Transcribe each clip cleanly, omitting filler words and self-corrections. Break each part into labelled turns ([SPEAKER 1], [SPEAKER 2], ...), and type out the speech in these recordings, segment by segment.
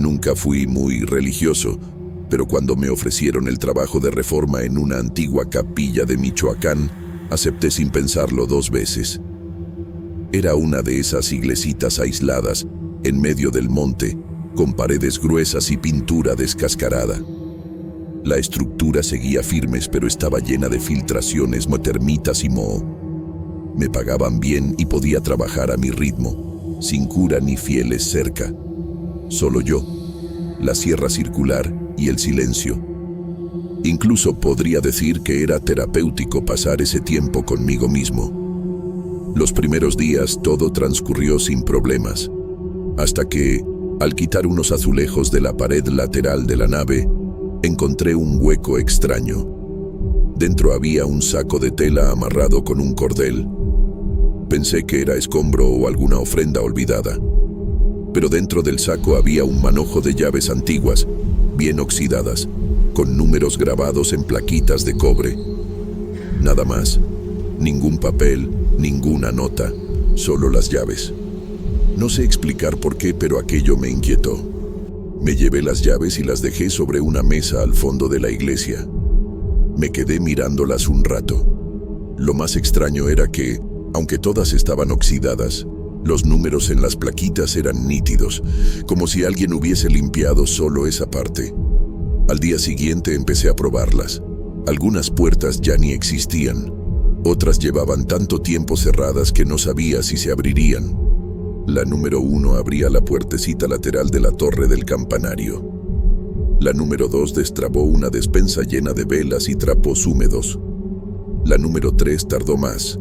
[SPEAKER 1] Nunca fui muy religioso, pero cuando me ofrecieron el trabajo de reforma en una antigua capilla de Michoacán, acepté sin pensarlo 2 veces. Era una de esas iglesitas aisladas, en medio del monte, con paredes gruesas y pintura descascarada. La estructura seguía firmes, pero estaba llena de filtraciones, termitas y moho. Me pagaban bien y podía trabajar a mi ritmo, sin cura ni fieles cerca. Solo yo, la sierra circular y el silencio. Incluso podría decir que era terapéutico pasar ese tiempo conmigo mismo. Los primeros días todo transcurrió sin problemas, hasta que, al quitar unos azulejos de la pared lateral de la nave, encontré un hueco extraño. Dentro había un saco de tela amarrado con un cordel. Pensé que era escombro o alguna ofrenda olvidada. Pero dentro del saco había un manojo de llaves antiguas, bien oxidadas, con números grabados en plaquitas de cobre. Nada más. Ningún papel, ninguna nota, solo las llaves. No sé explicar por qué, pero aquello me inquietó. Me llevé las llaves y las dejé sobre una mesa al fondo de la iglesia. Me quedé mirándolas un rato. Lo más extraño era que, aunque todas estaban oxidadas, los números en las plaquitas eran nítidos, como si alguien hubiese limpiado solo esa parte. Al día siguiente empecé a probarlas. Algunas puertas ya ni existían. Otras llevaban tanto tiempo cerradas que no sabía si se abrirían. La número 1 abría la puertecita lateral de la torre del campanario. La número 2 destrabó una despensa llena de velas y trapos húmedos. La número 3 tardó más.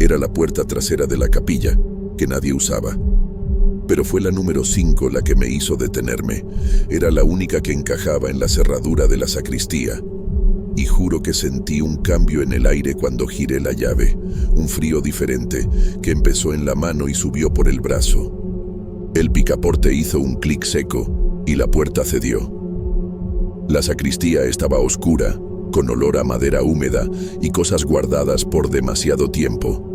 [SPEAKER 1] Era la puerta trasera de la capilla, que nadie usaba. Pero fue la número 5 la que me hizo detenerme. Era la única que encajaba en la cerradura de la sacristía. Y juro que sentí un cambio en el aire cuando giré la llave, un frío diferente que empezó en la mano y subió por el brazo. El picaporte hizo un clic seco y la puerta cedió. La sacristía estaba oscura, con olor a madera húmeda y cosas guardadas por demasiado tiempo.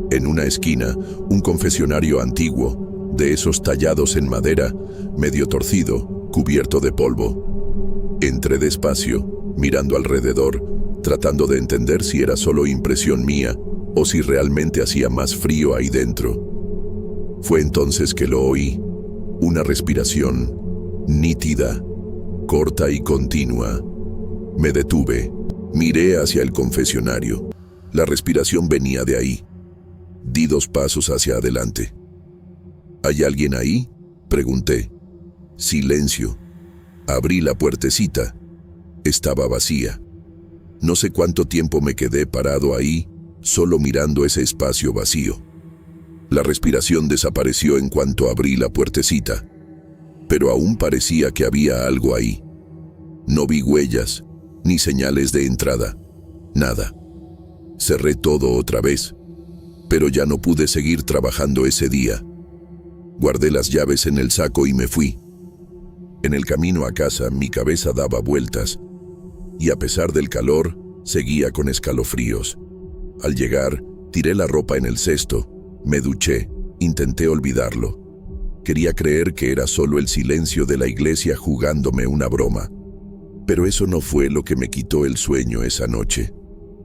[SPEAKER 1] En una esquina, un confesionario antiguo, de esos tallados en madera, medio torcido, cubierto de polvo. Entré despacio, mirando alrededor, tratando de entender si era solo impresión mía o si realmente hacía más frío ahí dentro. Fue entonces que lo oí, una respiración nítida, corta y continua. Me detuve, miré hacia el confesionario. La respiración venía de ahí. Di 2 pasos hacia adelante. ¿Hay alguien ahí?, pregunté. Silencio. Abrí la puertecita. Estaba vacía. No sé cuánto tiempo me quedé parado ahí, solo mirando ese espacio vacío. La respiración desapareció en cuanto abrí la puertecita, pero aún parecía que había algo ahí. No vi huellas, ni señales de entrada, nada. Cerré todo otra vez, pero ya no pude seguir trabajando ese día. Guardé las llaves en el saco y me fui. En el camino a casa mi cabeza daba vueltas, y a pesar del calor, seguía con escalofríos. Al llegar, tiré la ropa en el cesto, me duché, intenté olvidarlo. Quería creer que era solo el silencio de la iglesia jugándome una broma. Pero eso no fue lo que me quitó el sueño esa noche.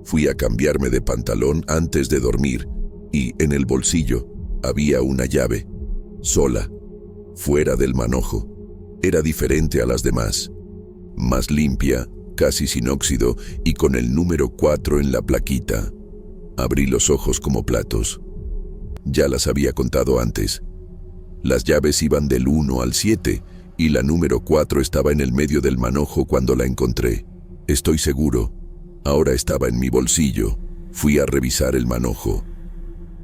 [SPEAKER 1] Fui a cambiarme de pantalón antes de dormir, y en el bolsillo había una llave, sola, fuera del manojo. Era diferente a las demás, más limpia, casi sin óxido y con el número 4 en la plaquita. Abrí los ojos como platos. Ya las había contado antes. Las llaves iban del 1 al 7 y la número 4 estaba en el medio del manojo cuando la encontré. Estoy seguro. Ahora estaba en mi bolsillo. Fui a revisar el manojo.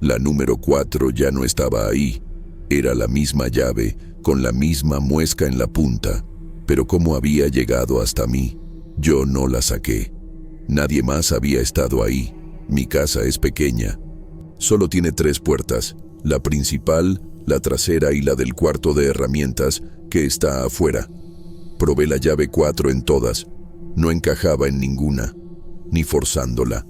[SPEAKER 1] La número 4 ya no estaba ahí. Era la misma llave, con la misma muesca en la punta. Pero ¿cómo había llegado hasta mí? Yo no la saqué. Nadie más había estado ahí. Mi casa es pequeña. Solo tiene 3 puertas, la principal, la trasera y la del cuarto de herramientas, que está afuera. Probé la llave 4 en todas. No encajaba en ninguna, ni forzándola.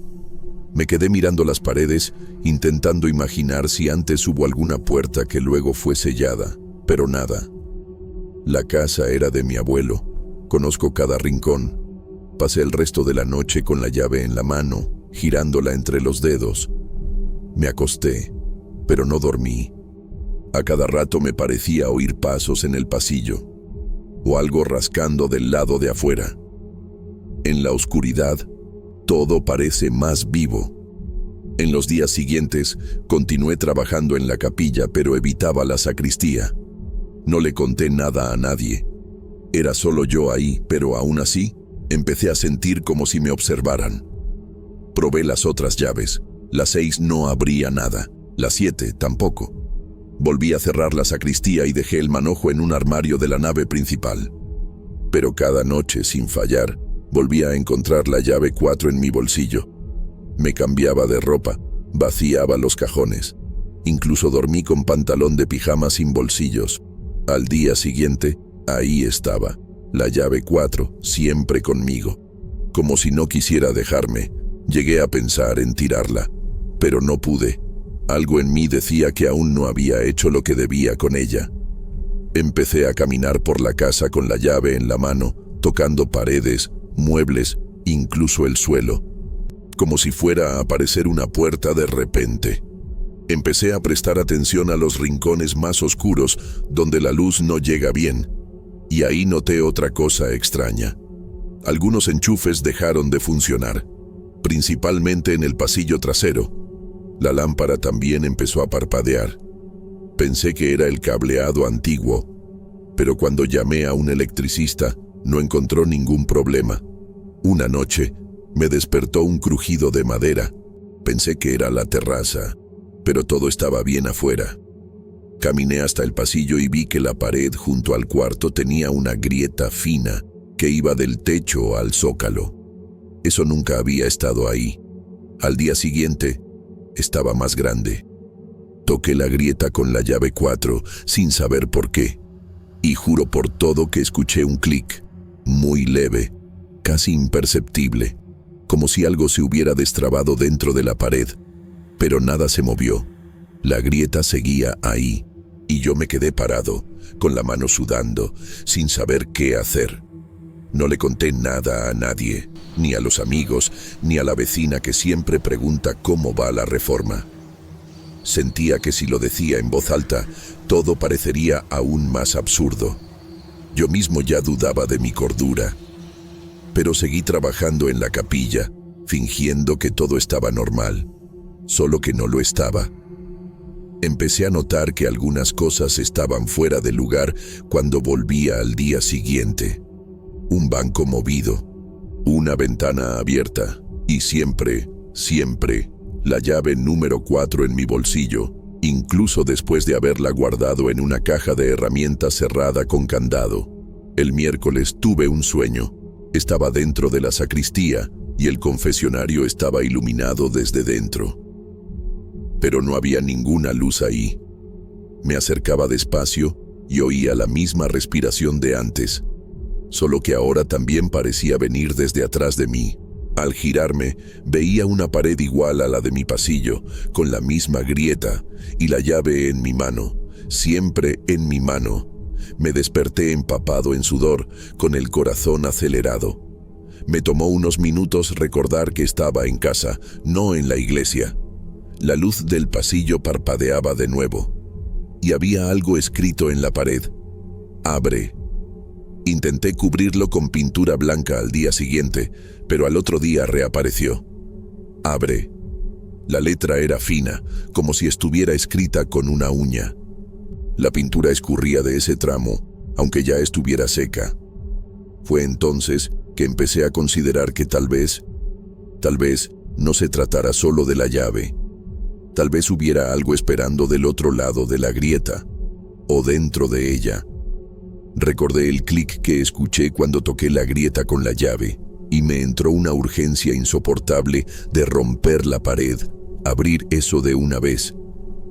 [SPEAKER 1] Me quedé mirando las paredes, intentando imaginar si antes hubo alguna puerta que luego fue sellada, pero nada. La casa era de mi abuelo. Conozco cada rincón. Pasé el resto de la noche con la llave en la mano, girándola entre los dedos. Me acosté, pero no dormí. A cada rato me parecía oír pasos en el pasillo, o algo rascando del lado de afuera. En la oscuridad, todo parece más vivo. En los días siguientes, continué trabajando en la capilla, pero evitaba la sacristía. No le conté nada a nadie. Era solo yo ahí, pero aún así, empecé a sentir como si me observaran. Probé las otras llaves. Las 6 no abría nada. Las 7 tampoco. Volví a cerrar la sacristía y dejé el manojo en un armario de la nave principal. Pero cada noche, sin fallar, volvía a encontrar la llave 4 en mi bolsillo. Me cambiaba de ropa, vaciaba los cajones. Incluso dormí con pantalón de pijama sin bolsillos. Al día siguiente, ahí estaba, la llave 4, siempre conmigo. Como si no quisiera dejarme, llegué a pensar en tirarla, pero no pude. Algo en mí decía que aún no había hecho lo que debía con ella. Empecé a caminar por la casa con la llave en la mano, tocando paredes, muebles, incluso el suelo, como si fuera a aparecer una puerta de repente. Empecé a prestar atención a los rincones más oscuros donde la luz no llega bien, y ahí noté otra cosa extraña. Algunos enchufes dejaron de funcionar, principalmente en el pasillo trasero. La lámpara también empezó a parpadear. Pensé que era el cableado antiguo, pero cuando llamé a un electricista, no encontró ningún problema. Una noche, me despertó un crujido de madera. Pensé que era la terraza, pero todo estaba bien afuera. Caminé hasta el pasillo y vi que la pared junto al cuarto tenía una grieta fina que iba del techo al zócalo. Eso nunca había estado ahí. Al día siguiente, estaba más grande. Toqué la grieta con la llave 4 sin saber por qué, y juro por todo que escuché un clic, muy leve, casi imperceptible, como si algo se hubiera destrabado dentro de la pared, pero nada se movió. La grieta seguía ahí, y yo me quedé parado, con la mano sudando, sin saber qué hacer. No le conté nada a nadie, ni a los amigos, ni a la vecina que siempre pregunta cómo va la reforma. Sentía que si lo decía en voz alta, todo parecería aún más absurdo. Yo mismo ya dudaba de mi cordura. Pero seguí trabajando en la capilla, fingiendo que todo estaba normal, solo que no lo estaba. Empecé a notar que algunas cosas estaban fuera de lugar cuando volvía al día siguiente. Un banco movido, una ventana abierta y siempre, la llave número 4 en mi bolsillo, incluso después de haberla guardado en una caja de herramientas cerrada con candado. El miércoles tuve un sueño. Estaba dentro de la sacristía y el confesionario estaba iluminado desde dentro. Pero no había ninguna luz ahí. Me acercaba despacio y oía la misma respiración de antes, solo que ahora también parecía venir desde atrás de mí. Al girarme, veía una pared igual a la de mi pasillo, con la misma grieta y la llave en mi mano, siempre en mi mano. Me desperté empapado en sudor, con el corazón acelerado. Me tomó unos minutos recordar que estaba en casa, no en la iglesia. La luz del pasillo parpadeaba de nuevo, y había algo escrito en la pared: abre. Intenté cubrirlo con pintura blanca al día siguiente, pero al otro día reapareció. Abre. La letra era fina, como si estuviera escrita con una uña. La pintura escurría de ese tramo, aunque ya estuviera seca. Fue entonces que empecé a considerar que tal vez no se tratara solo de la llave. Tal vez hubiera algo esperando del otro lado de la grieta, o dentro de ella. Recordé el clic que escuché cuando toqué la grieta con la llave, y me entró una urgencia insoportable de romper la pared, abrir eso de una vez.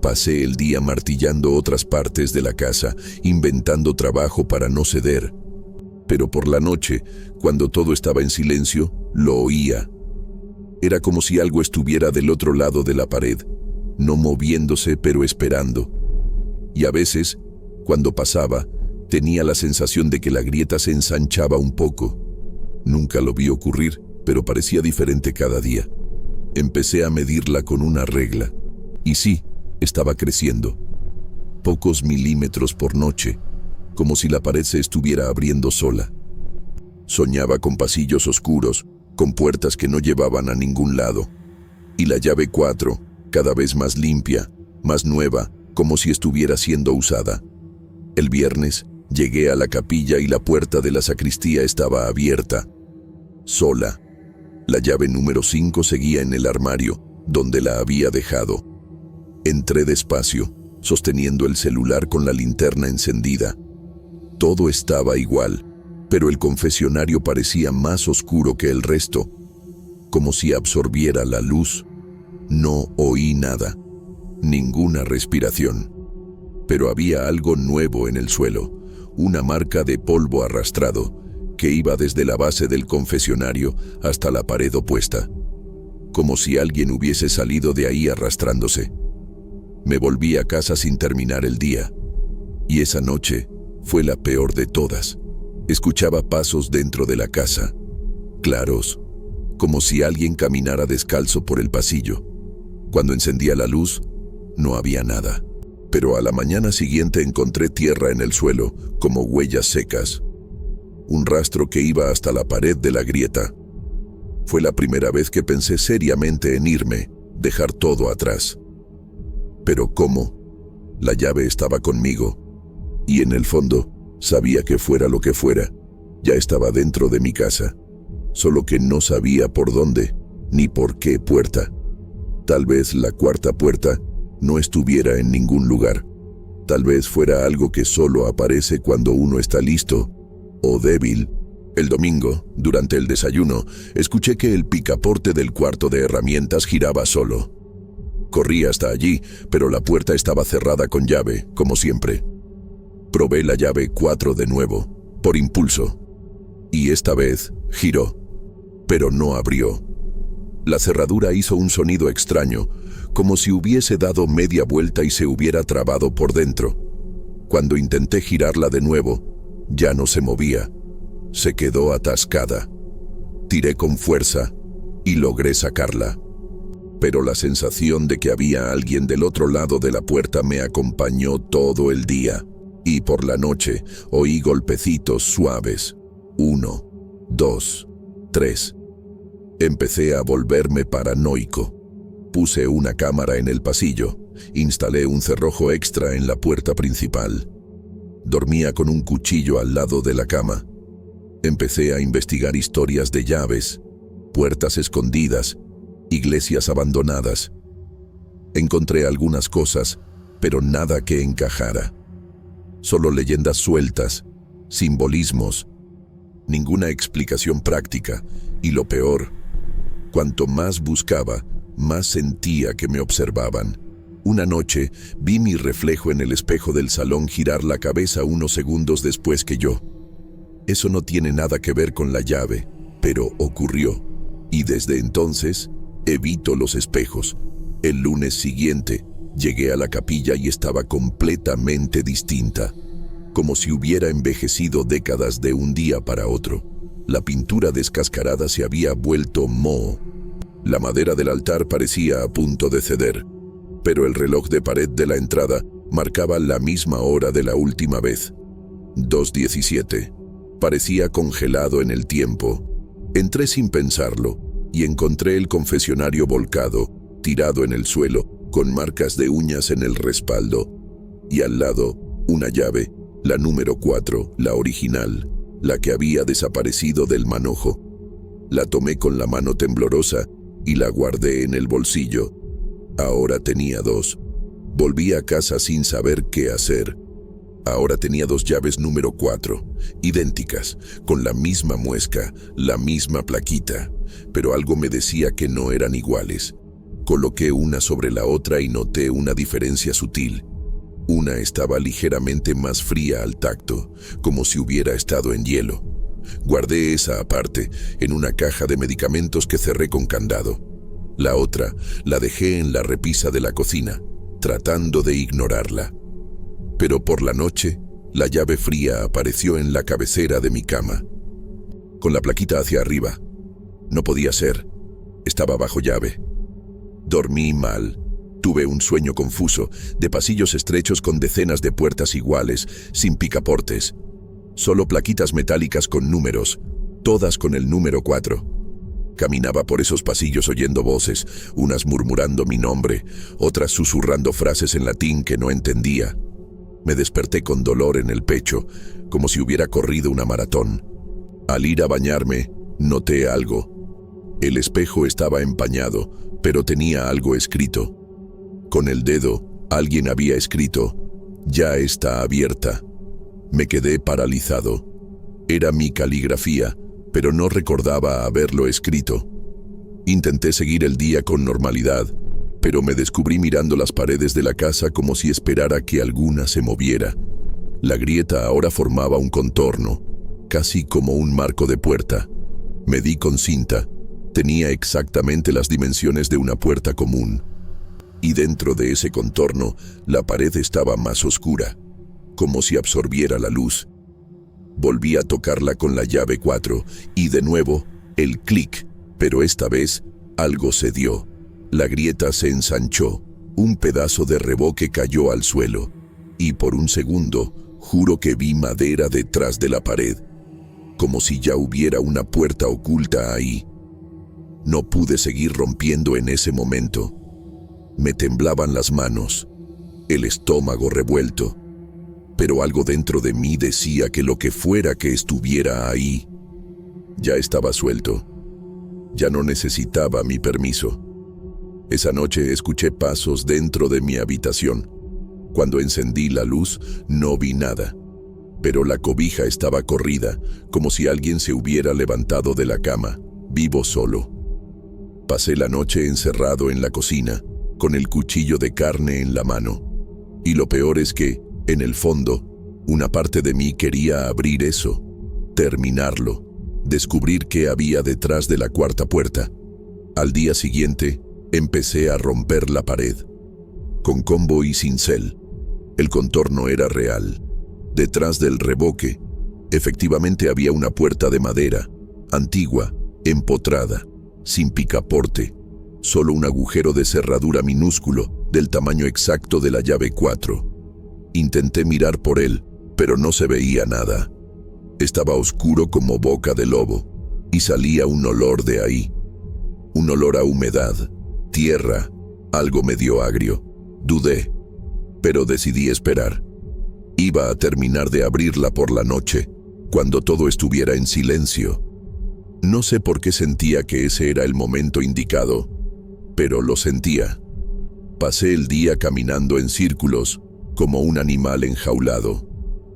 [SPEAKER 1] Pasé el día martillando otras partes de la casa, inventando trabajo para no ceder. Pero por la noche, cuando todo estaba en silencio, lo oía. Era como si algo estuviera del otro lado de la pared, no moviéndose pero esperando. Y a veces, cuando pasaba, Tenía la sensación de que la grieta se ensanchaba un poco. Nunca lo vi ocurrir, pero parecía diferente cada día. Empecé a medirla con una regla. Y sí, estaba creciendo. Pocos milímetros por noche, como si la pared se estuviera abriendo sola. Soñaba con pasillos oscuros, con puertas que no llevaban a ningún lado. Y la llave 4, cada vez más limpia, más nueva, como si estuviera siendo usada. El viernes, llegué a la capilla y la puerta de la sacristía estaba abierta. Sola. La llave número 5 seguía en el armario, donde la había dejado. Entré despacio, sosteniendo el celular con la linterna encendida. Todo estaba igual, pero el confesionario parecía más oscuro que el resto, como si absorbiera la luz. No oí nada, ninguna respiración. Pero había algo nuevo en el suelo, una marca de polvo arrastrado, que iba desde la base del confesionario hasta la pared opuesta, como si alguien hubiese salido de ahí arrastrándose. Me volví a casa sin terminar el día, y esa noche fue la peor de todas. Escuchaba pasos dentro de la casa, claros, como si alguien caminara descalzo por el pasillo. Cuando encendía la luz, no había nada. Pero a la mañana siguiente encontré tierra en el suelo, como huellas secas. Un rastro que iba hasta la pared de la grieta. Fue la primera vez que pensé seriamente en irme, dejar todo atrás. Pero ¿cómo? La llave estaba conmigo, y en el fondo, sabía que fuera lo que fuera, ya estaba dentro de mi casa, solo que no sabía por dónde, ni por qué puerta. Tal vez la cuarta puerta no estuviera en ningún lugar. Tal vez fuera algo que solo aparece cuando uno está listo o débil. El domingo, durante el desayuno, escuché que el picaporte del cuarto de herramientas giraba solo. Corrí hasta allí, pero la puerta estaba cerrada con llave, como siempre. Probé la llave 4 de nuevo, por impulso, y esta vez giró, pero no abrió. La cerradura hizo un sonido extraño, como si hubiese dado media vuelta y se hubiera trabado por dentro. Cuando intenté girarla de nuevo, ya no se movía. Se quedó atascada. Tiré con fuerza y logré sacarla. Pero la sensación de que había alguien del otro lado de la puerta me acompañó todo el día. Y por la noche oí golpecitos suaves. 1, 2, 3. Empecé a volverme paranoico. Puse una cámara en el pasillo. Instalé un cerrojo extra en la puerta principal. Dormía con un cuchillo al lado de la cama. Empecé a investigar historias de llaves, puertas escondidas, iglesias abandonadas. Encontré algunas cosas, pero nada que encajara. Solo leyendas sueltas, simbolismos, ninguna explicación práctica. Y lo peor, cuanto más buscaba, más sentía que me observaban. Una noche vi mi reflejo en el espejo del salón girar la cabeza unos segundos después que yo. Eso no tiene nada que ver con la llave, pero ocurrió. Y desde entonces, evito los espejos. El lunes siguiente, llegué a la capilla y estaba completamente distinta, como si hubiera envejecido décadas de un día para otro. La pintura descascarada se había vuelto moho. La madera del altar parecía a punto de ceder, pero el reloj de pared de la entrada marcaba la misma hora de la última vez. 2:17. Parecía congelado en el tiempo. Entré sin pensarlo y encontré el confesionario volcado, tirado en el suelo, con marcas de uñas en el respaldo. Y al lado, una llave, la número 4, la original, la que había desaparecido del manojo. La tomé con la mano temblorosa y la guardé en el bolsillo. Ahora tenía 2. Volví a casa sin saber qué hacer. Ahora tenía 2 llaves número 4, idénticas, con la misma muesca, la misma plaquita, pero algo me decía que no eran iguales. Coloqué una sobre la otra y noté una diferencia sutil. Una estaba ligeramente más fría al tacto, como si hubiera estado en hielo. Guardé esa aparte, en una caja de medicamentos que cerré con candado. La otra la dejé en la repisa de la cocina, tratando de ignorarla. Pero por la noche, La llave fría apareció en la cabecera de mi cama, con la plaquita hacia arriba. No podía ser. Estaba bajo llave. Dormí mal. Tuve un sueño confuso, de pasillos estrechos con decenas de puertas iguales, sin picaportes. Solo plaquitas metálicas con números, todas con el número 4. Caminaba por esos pasillos oyendo voces, unas murmurando mi nombre, otras susurrando frases en latín que no entendía. Me desperté con dolor en el pecho, como si hubiera corrido una maratón. Al ir a bañarme, noté algo. El espejo estaba empañado, pero tenía algo escrito. Con el dedo, alguien había escrito: "Ya está abierta". Me quedé paralizado. Era mi caligrafía, pero no recordaba haberlo escrito. Intenté seguir el día con normalidad, pero me descubrí mirando las paredes de la casa como si esperara que alguna se moviera. La grieta ahora formaba un contorno, casi como un marco de puerta. Medí con cinta. Tenía exactamente las dimensiones de una puerta común. Y dentro de ese contorno, la pared estaba más oscura, como si absorbiera la luz. Volví a tocarla con la llave 4 y de nuevo el clic, pero esta vez algo cedió. La grieta se ensanchó, un pedazo de revoque cayó al suelo y por un segundo juro que vi madera detrás de la pared, como si ya hubiera una puerta oculta ahí. No pude seguir rompiendo en ese momento. Me temblaban las manos, el estómago revuelto. Pero algo dentro de mí decía que lo que fuera que estuviera ahí, ya estaba suelto. Ya no necesitaba mi permiso. Esa noche escuché pasos dentro de mi habitación. Cuando encendí la luz, no vi nada. Pero la cobija estaba corrida, como si alguien se hubiera levantado de la cama. Vivo solo. Pasé la noche encerrado en la cocina, con el cuchillo de carne en la mano. Y lo peor es que, en el fondo, una parte de mí quería abrir eso, terminarlo, descubrir qué había detrás de la cuarta puerta. Al día siguiente, empecé a romper la pared, con combo y cincel. El contorno era real. Detrás del revoque, efectivamente había una puerta de madera, antigua, empotrada, sin picaporte, solo un agujero de cerradura minúsculo, del tamaño exacto de la llave 4. Intenté mirar por él, pero no se veía nada. Estaba oscuro como boca de lobo, y salía un olor de ahí. Un olor a humedad, tierra, algo medio agrio. Dudé, pero decidí esperar. Iba a terminar de abrirla por la noche, cuando todo estuviera en silencio. No sé por qué sentía que ese era el momento indicado, pero lo sentía. Pasé el día caminando en círculos, como un animal enjaulado.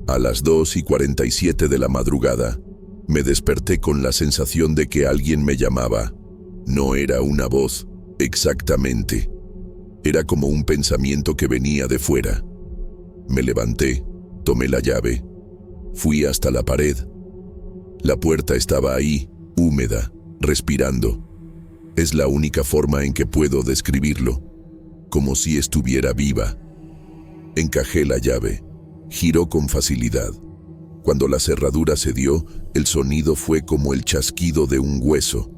[SPEAKER 1] A las 2:47 de la madrugada, me desperté con la sensación de que alguien me llamaba. No era una voz, exactamente. Era como un pensamiento que venía de fuera. Me levanté, tomé la llave, fui hasta la pared. La puerta estaba ahí, húmeda, respirando. Es la única forma en que puedo describirlo, como si estuviera viva. Encajé la llave, giró con facilidad. Cuando la cerradura cedió, el sonido fue como el chasquido de un hueso.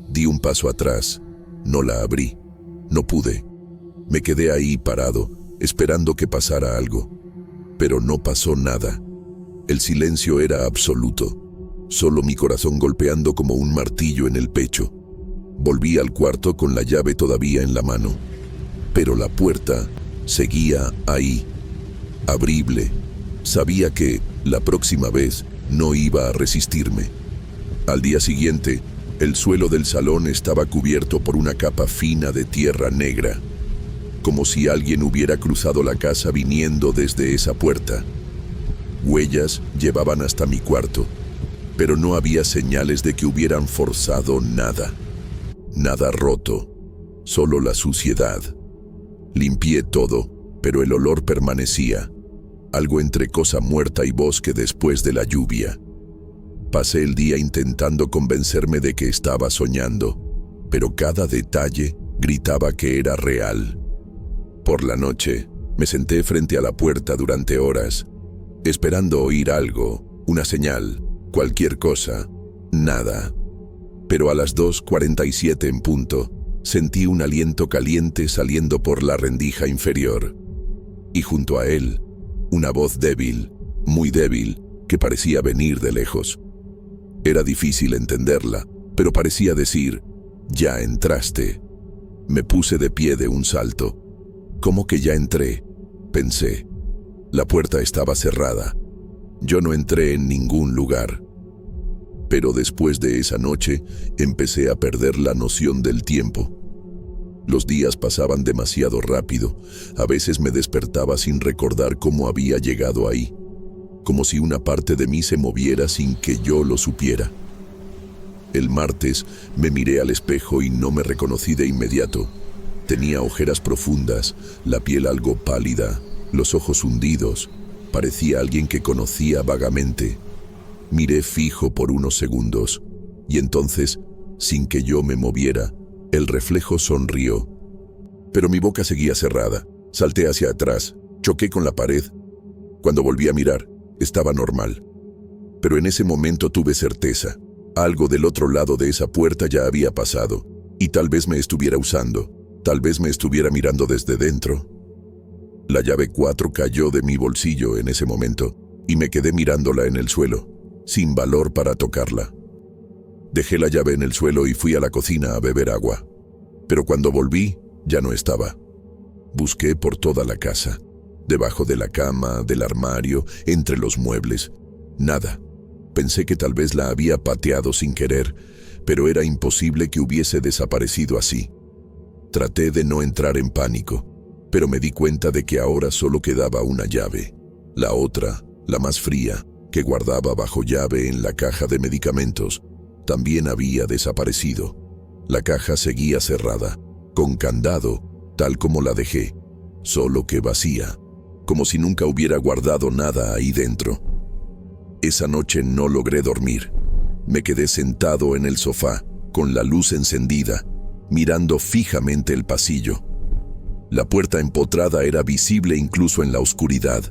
[SPEAKER 1] Di un paso atrás, no la abrí, no pude. Me quedé ahí parado, esperando que pasara algo. Pero no pasó nada. El silencio era absoluto, solo mi corazón golpeando como un martillo en el pecho. Volví al cuarto con la llave todavía en la mano, pero la puerta seguía ahí, abrible. Sabía que, la próxima vez, no iba a resistirme. Al día siguiente, el suelo del salón estaba cubierto por una capa fina de tierra negra, como si alguien hubiera cruzado la casa viniendo desde esa puerta. Huellas llevaban hasta mi cuarto, pero no había señales de que hubieran forzado nada. Nada roto, solo la suciedad. Limpié todo, pero el olor permanecía, algo entre cosa muerta y bosque después de la lluvia. Pasé el día intentando convencerme de que estaba soñando, pero cada detalle gritaba que era real. Por la noche, me senté frente a la puerta durante horas. esperando oír algo, una señal, cualquier cosa. Nada. Pero a las 2:47 en punto, sentí un aliento caliente saliendo por la rendija inferior. Y junto a él, una voz débil, muy débil, que parecía venir de lejos. Era difícil entenderla, pero parecía decir, «Ya entraste». Me puse de pie de un salto. «¿Cómo que ya entré?», pensé. La puerta estaba cerrada. Yo no entré en ningún lugar. Pero después de esa noche, empecé a perder la noción del tiempo. Los días pasaban demasiado rápido. A veces me despertaba sin recordar cómo había llegado ahí, como si una parte de mí se moviera sin que yo lo supiera. El martes me miré al espejo y no me reconocí de inmediato. Tenía ojeras profundas, la piel algo pálida, los ojos hundidos. Parecía alguien que conocía vagamente. Miré fijo por unos segundos, y entonces, sin que yo me moviera, el reflejo sonrió. Pero mi boca seguía cerrada. Salté hacia atrás, choqué con la pared. Cuando volví a mirar, estaba normal. Pero en ese momento tuve certeza. Algo del otro lado de esa puerta ya había pasado, y tal vez me estuviera usando, tal vez me estuviera mirando desde dentro. La llave 4 cayó de mi bolsillo en ese momento, y me quedé mirándola en el suelo, sin valor para tocarla. Dejé la llave en el suelo y fui a la cocina a beber agua. Pero cuando volví, ya no estaba. Busqué por toda la casa, debajo de la cama, del armario, entre los muebles. Nada. Pensé que tal vez la había pateado sin querer, pero era imposible que hubiese desaparecido así. Traté de no entrar en pánico, pero me di cuenta de que ahora solo quedaba una llave. La otra, la más fría, que guardaba bajo llave en la caja de medicamentos, también había desaparecido. La caja seguía cerrada, con candado, tal como la dejé, solo que vacía, como si nunca hubiera guardado nada ahí dentro. Esa noche no logré dormir. Me quedé sentado en el sofá, con la luz encendida, mirando fijamente el pasillo. La puerta empotrada era visible incluso en la oscuridad,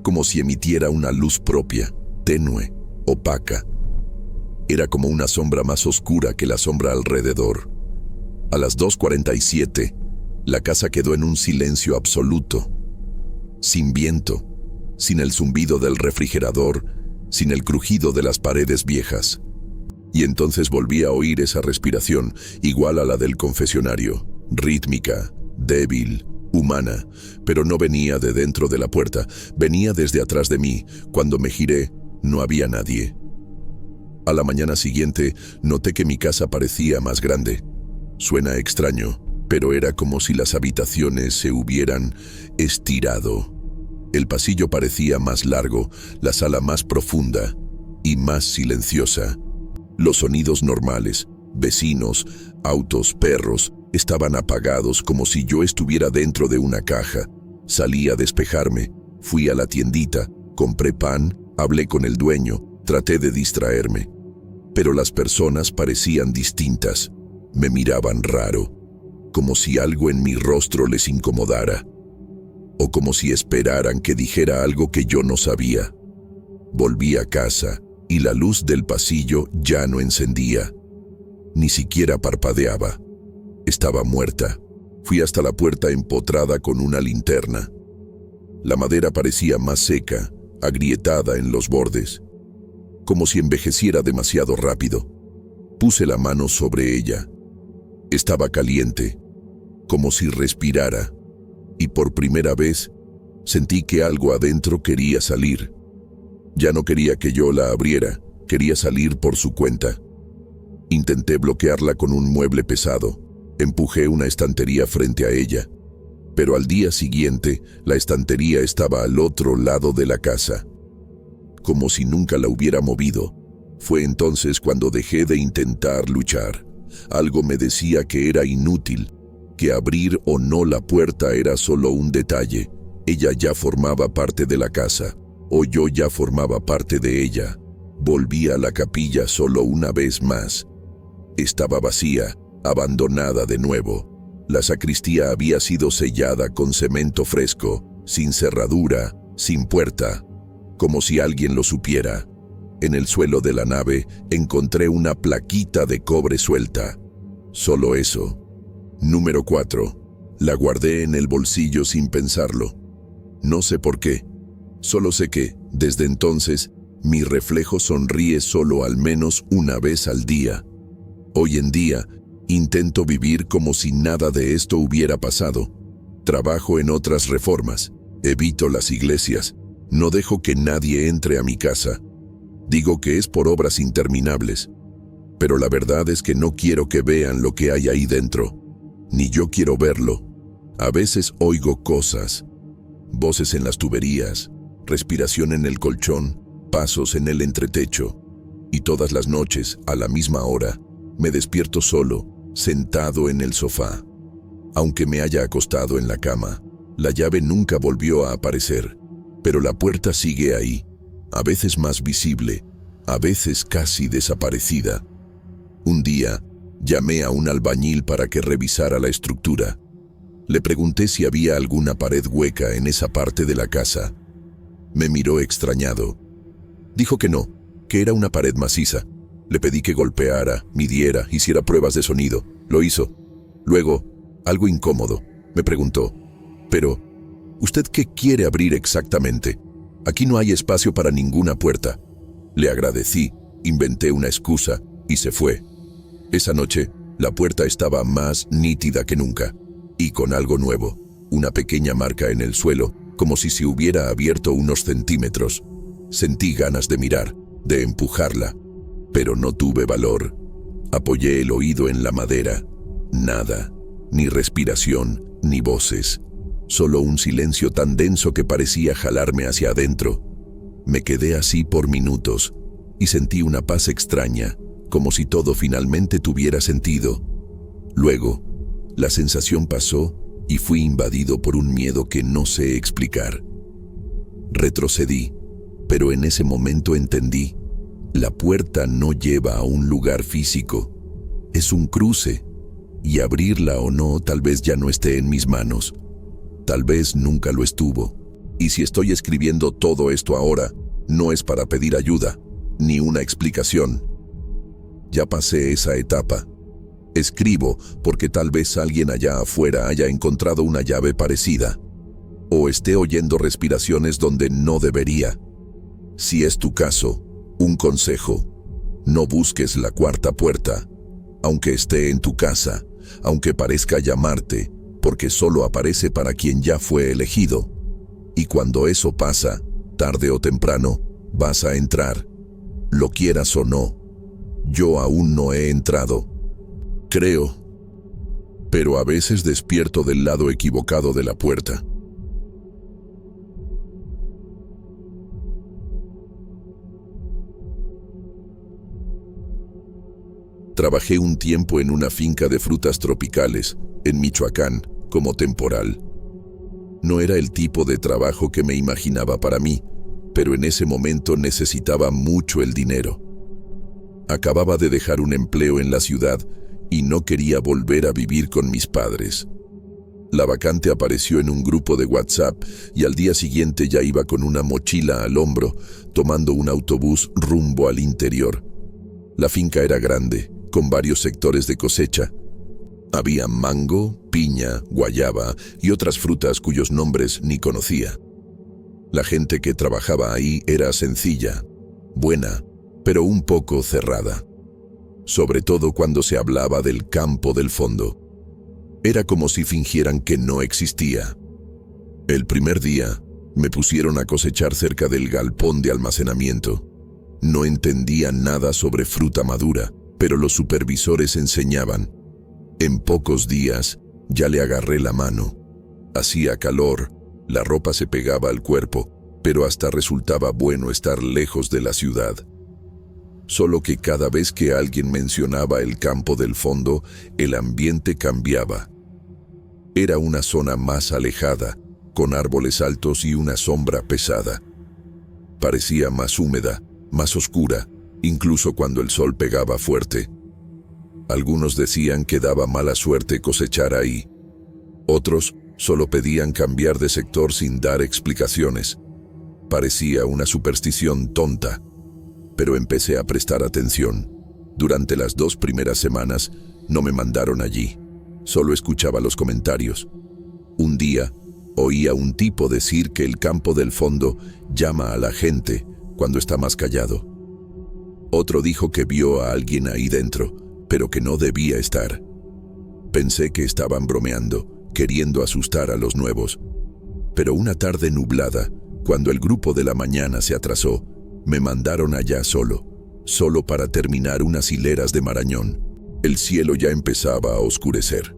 [SPEAKER 1] como si emitiera una luz propia, tenue, opaca. Era como una sombra más oscura que la sombra alrededor. A las 2:47, la casa quedó en un silencio absoluto. Sin viento, sin el zumbido del refrigerador, sin el crujido de las paredes viejas. Y entonces volví a oír esa respiración, igual a la del confesionario, rítmica, débil, humana, pero no venía de dentro de la puerta, venía desde atrás de mí. Cuando me giré, no había nadie. A la mañana siguiente, noté que mi casa parecía más grande. Suena extraño, pero era como si las habitaciones se hubieran estirado. El pasillo parecía más largo, la sala más profunda y más silenciosa. Los sonidos normales, vecinos, autos, perros, estaban apagados como si yo estuviera dentro de una caja. Salí a despejarme, fui a la tiendita, compré pan, hablé con el dueño, traté de distraerme. Pero las personas parecían distintas, me miraban raro, como si algo en mi rostro les incomodara, o como si esperaran que dijera algo que yo no sabía. Volví a casa y la luz del pasillo ya no encendía, ni siquiera parpadeaba. Estaba muerta. Fui hasta la puerta empotrada con una linterna. La madera parecía más seca, agrietada en los bordes, como si envejeciera demasiado rápido. Puse la mano sobre ella. Estaba caliente, como si respirara, y por primera vez sentí que algo adentro quería salir. Ya no quería que yo la abriera, quería salir por su cuenta. Intenté bloquearla con un mueble pesado. Empujé una estantería frente a ella, pero al día siguiente la estantería estaba al otro lado de la casa, como si nunca la hubiera movido. Fue entonces cuando dejé de intentar luchar. Algo me decía que era inútil, que abrir o no la puerta era solo un detalle. Ella ya formaba parte de la casa, o yo ya formaba parte de ella. Volví a la capilla solo una vez más. Estaba vacía, abandonada de nuevo. La sacristía había sido sellada con cemento fresco, sin cerradura, sin puerta, como si alguien lo supiera. En el suelo de la nave encontré una plaquita de cobre suelta. Solo eso. Número 4. La guardé en el bolsillo sin pensarlo. No sé por qué. Solo sé que, desde entonces, mi reflejo sonríe solo al menos una vez al día. Hoy en día, intento vivir como si nada de esto hubiera pasado. Trabajo en otras reformas. Evito las iglesias. No dejo que nadie entre a mi casa. Digo que es por obras interminables. Pero la verdad es que no quiero que vean lo que hay ahí dentro. Ni yo quiero verlo. A veces oigo cosas. Voces en las tuberías, respiración en el colchón, pasos en el entretecho. Y todas las noches, a la misma hora, me despierto solo, sentado en el sofá. Aunque me haya acostado en la cama, la llave nunca volvió a aparecer, pero la puerta sigue ahí, a veces más visible, a veces casi desaparecida. Un día, llamé a un albañil para que revisara la estructura. Le pregunté si había alguna pared hueca en esa parte de la casa. Me miró extrañado. Dijo que no, que era una pared maciza. Le pedí que golpeara, midiera, hiciera pruebas de sonido. Lo hizo. Luego, algo incómodo, me preguntó: «Pero, ¿usted qué quiere abrir exactamente? Aquí no hay espacio para ninguna puerta». Le agradecí, inventé una excusa y se fue. Esa noche, la puerta estaba más nítida que nunca, y con algo nuevo, una pequeña marca en el suelo, como si se hubiera abierto unos centímetros. Sentí ganas de mirar, de empujarla, pero no tuve valor. Apoyé el oído en la madera. Nada, ni respiración, ni voces. Solo un silencio tan denso que parecía jalarme hacia adentro. Me quedé así por minutos, y sentí una paz extraña, como si todo finalmente tuviera sentido. Luego, la sensación pasó y fui invadido por un miedo que no sé explicar. Retrocedí, pero en ese momento entendí: la puerta no lleva a un lugar físico, es un cruce, y abrirla o no tal vez ya no esté en mis manos. Tal vez nunca lo estuvo. Y si estoy escribiendo todo esto ahora, no es para pedir ayuda, ni una explicación. Ya pasé esa etapa. Escribo porque tal vez alguien allá afuera haya encontrado una llave parecida, o esté oyendo respiraciones donde no debería. Si es tu caso, un consejo: no busques la cuarta puerta, aunque esté en tu casa, aunque parezca llamarte, porque solo aparece para quien ya fue elegido. Y cuando eso pasa, tarde o temprano, vas a entrar, lo quieras o no. Yo aún no he entrado, creo, pero a veces despierto del lado equivocado de la puerta. Trabajé un tiempo en una finca de frutas tropicales, en Michoacán, como temporal. No era el tipo de trabajo que me imaginaba para mí, pero en ese momento necesitaba mucho el dinero. Acababa de dejar un empleo en la ciudad y no quería volver a vivir con mis padres. La vacante apareció en un grupo de WhatsApp y al día siguiente ya iba con una mochila al hombro, tomando un autobús rumbo al interior. La finca era grande, con varios sectores de cosecha. Había mango, piña, guayaba y otras frutas cuyos nombres ni conocía. La gente que trabajaba ahí era sencilla, buena, pero un poco cerrada. Sobre todo cuando se hablaba del campo del fondo. Era como si fingieran que no existía. El primer día, me pusieron a cosechar cerca del galpón de almacenamiento. No entendía nada sobre fruta madura, pero los supervisores enseñaban. En pocos días, ya le agarré la mano. Hacía calor, la ropa se pegaba al cuerpo, pero hasta resultaba bueno estar lejos de la ciudad. Solo que cada vez que alguien mencionaba el campo del fondo, el ambiente cambiaba. Era una zona más alejada, con árboles altos y una sombra pesada. Parecía más húmeda, más oscura, incluso cuando el sol pegaba fuerte. Algunos decían que daba mala suerte cosechar ahí. Otros solo pedían cambiar de sector sin dar explicaciones. Parecía una superstición tonta, pero empecé a prestar atención. Durante las 2 primeras semanas no me mandaron allí, solo escuchaba los comentarios. Un día oí a un tipo decir que el campo del fondo llama a la gente cuando está más callado. Otro dijo que vio a alguien ahí dentro, pero que no debía estar. Pensé que estaban bromeando, queriendo asustar a los nuevos. Pero una tarde nublada, cuando el grupo de la mañana se atrasó, me mandaron allá solo para terminar unas hileras de marañón. El cielo ya empezaba a oscurecer.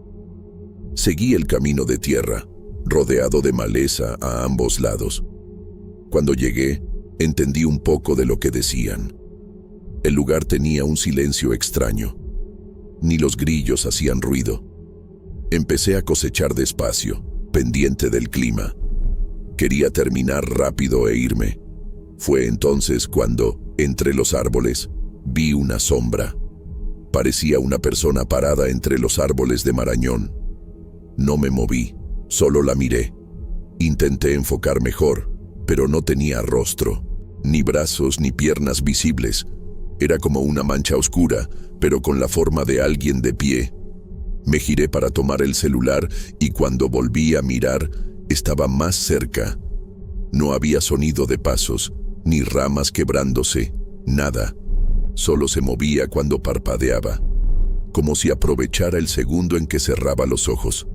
[SPEAKER 1] Seguí el camino de tierra, rodeado de maleza a ambos lados. Cuando llegué, entendí un poco de lo que decían. El lugar tenía un silencio extraño. Ni los grillos hacían ruido. Empecé a cosechar despacio, pendiente del clima. Quería terminar rápido e irme. Fue entonces cuando, entre los árboles, vi una sombra. Parecía una persona parada entre los árboles de marañón. No me moví, solo la miré. Intenté enfocar mejor, pero no tenía rostro, ni brazos ni piernas visibles. Era como una mancha oscura, pero con la forma de alguien de pie. Me giré para tomar el celular y cuando volví a mirar, estaba más cerca. No había sonido de pasos, ni ramas quebrándose, nada. Solo se movía cuando parpadeaba, como si aprovechara el segundo en que cerraba los ojos.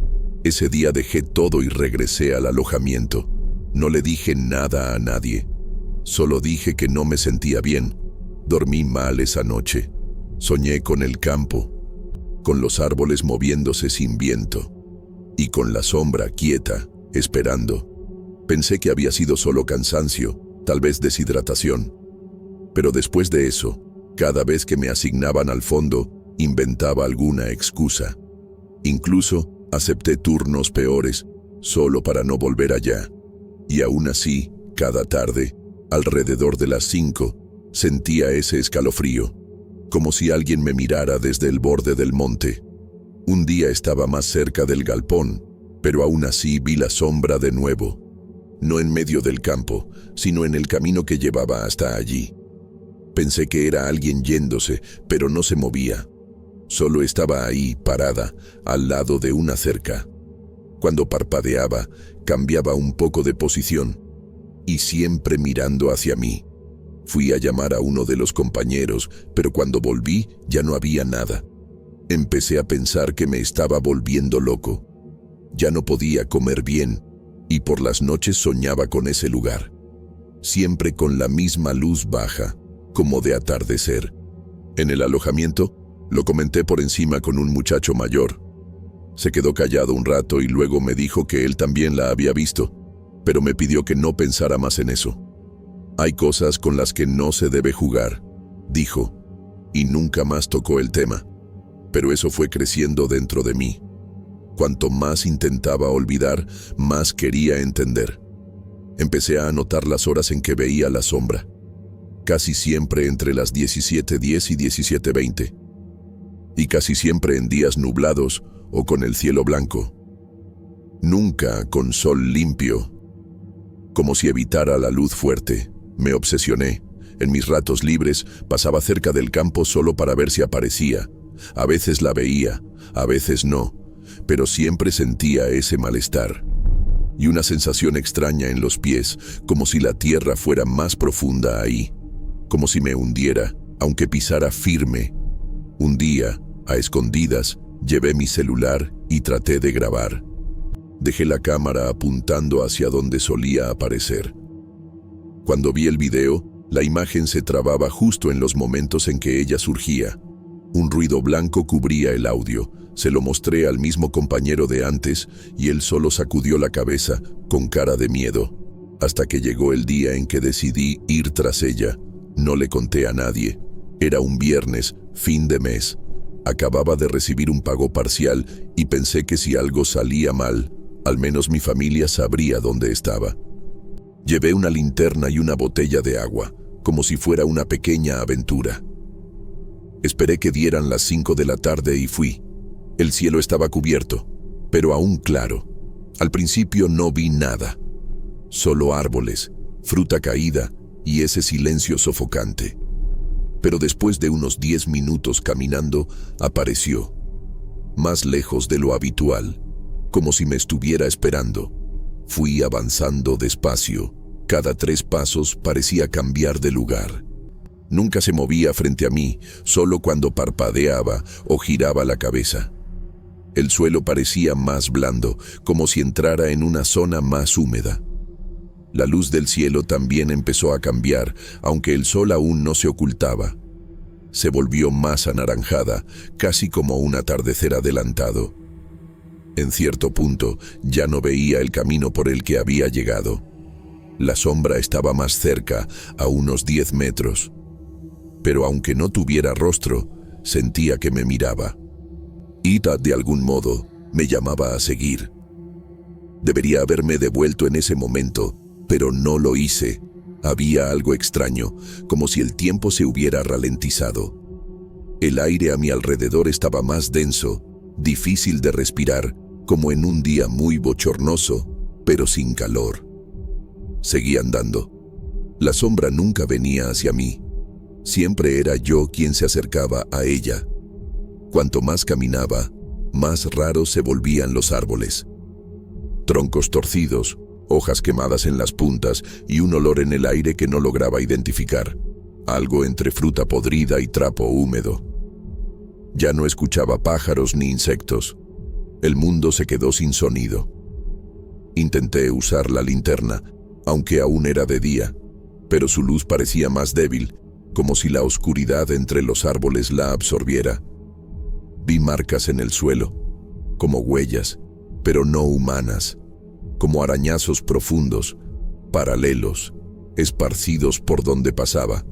[SPEAKER 1] Ese día dejé todo y regresé al alojamiento. No le dije nada a nadie. Solo dije que no me sentía bien. Dormí mal esa noche. Soñé con el campo, con los árboles moviéndose sin viento, y con la sombra quieta, esperando. Pensé que había sido solo cansancio, tal vez deshidratación. Pero después de eso, cada vez que me asignaban al fondo, inventaba alguna excusa. Incluso acepté turnos peores, solo para no volver allá. Y aún así, cada tarde, alrededor de las 5, sentía ese escalofrío, como si alguien me mirara desde el borde del monte. Un día estaba más cerca del galpón, pero aún así vi la sombra de nuevo. No en medio del campo, sino en el camino que llevaba hasta allí. Pensé que era alguien yéndose, pero no se movía. Solo estaba ahí, parada, al lado de una cerca. Cuando parpadeaba, cambiaba un poco de posición, y siempre mirando hacia mí. Fui a llamar a uno de los compañeros, pero cuando volví ya no había nada. Empecé a pensar que me estaba volviendo loco. Ya no podía comer bien, y por las noches soñaba con ese lugar. Siempre con la misma luz baja, como de atardecer. En el alojamiento, lo comenté por encima con un muchacho mayor. Se quedó callado un rato y luego me dijo que él también la había visto, pero me pidió que no pensara más en eso. Hay cosas con las que no se debe jugar, dijo, y nunca más tocó el tema. Pero eso fue creciendo dentro de mí. Cuanto más intentaba olvidar, más quería entender. Empecé a anotar las horas en que veía la sombra, casi siempre entre las 17:10 y 17:20, y casi siempre en días nublados o con el cielo blanco. Nunca con sol limpio, como si evitara la luz fuerte. Me obsesioné. En mis ratos libres pasaba cerca del campo solo para ver si aparecía. A veces la veía, a veces no, pero siempre sentía ese malestar. Y una sensación extraña en los pies, como si la tierra fuera más profunda ahí, como si me hundiera, aunque pisara firme. Un día, a escondidas, llevé mi celular y traté de grabar. Dejé la cámara apuntando hacia donde solía aparecer. Cuando vi el video, la imagen se trababa justo en los momentos en que ella surgía. Un ruido blanco cubría el audio. Se lo mostré al mismo compañero de antes y él solo sacudió la cabeza con cara de miedo. Hasta que llegó el día en que decidí ir tras ella. No le conté a nadie. Era un viernes, fin de mes. Acababa de recibir un pago parcial y pensé que si algo salía mal, al menos mi familia sabría dónde estaba. Llevé una linterna y una botella de agua, como si fuera una pequeña aventura. Esperé que dieran las 5 de la tarde y fui. El cielo estaba cubierto, pero aún claro. Al principio no vi nada, solo árboles, fruta caída y ese silencio sofocante. Pero después de unos 10 minutos caminando, apareció, más lejos de lo habitual, como si me estuviera esperando. Fui avanzando despacio. Cada 3 pasos parecía cambiar de lugar. Nunca se movía frente a mí, solo cuando parpadeaba o giraba la cabeza. El suelo parecía más blando, como si entrara en una zona más húmeda. La luz del cielo también empezó a cambiar, aunque el sol aún no se ocultaba. Se volvió más anaranjada, casi como un atardecer adelantado. En cierto punto, ya no veía el camino por el que había llegado. La sombra estaba más cerca, a unos 10 metros. Pero aunque no tuviera rostro, sentía que me miraba. Ita, de algún modo, me llamaba a seguir. Debería haberme devuelto en ese momento, pero no lo hice. Había algo extraño, como si el tiempo se hubiera ralentizado. El aire a mi alrededor estaba más denso, difícil de respirar, como en un día muy bochornoso, pero sin calor. Seguí andando. La sombra nunca venía hacia mí. Siempre era yo quien se acercaba a ella. Cuanto más caminaba, más raros se volvían los árboles. Troncos torcidos, hojas quemadas en las puntas y un olor en el aire que no lograba identificar. Algo entre fruta podrida y trapo húmedo. Ya no escuchaba pájaros ni insectos. El mundo se quedó sin sonido. Intenté usar la linterna, aunque aún era de día, pero su luz parecía más débil, como si la oscuridad entre los árboles la absorbiera. Vi marcas en el suelo, como huellas, pero no humanas, como arañazos profundos, paralelos, esparcidos por donde pasaba.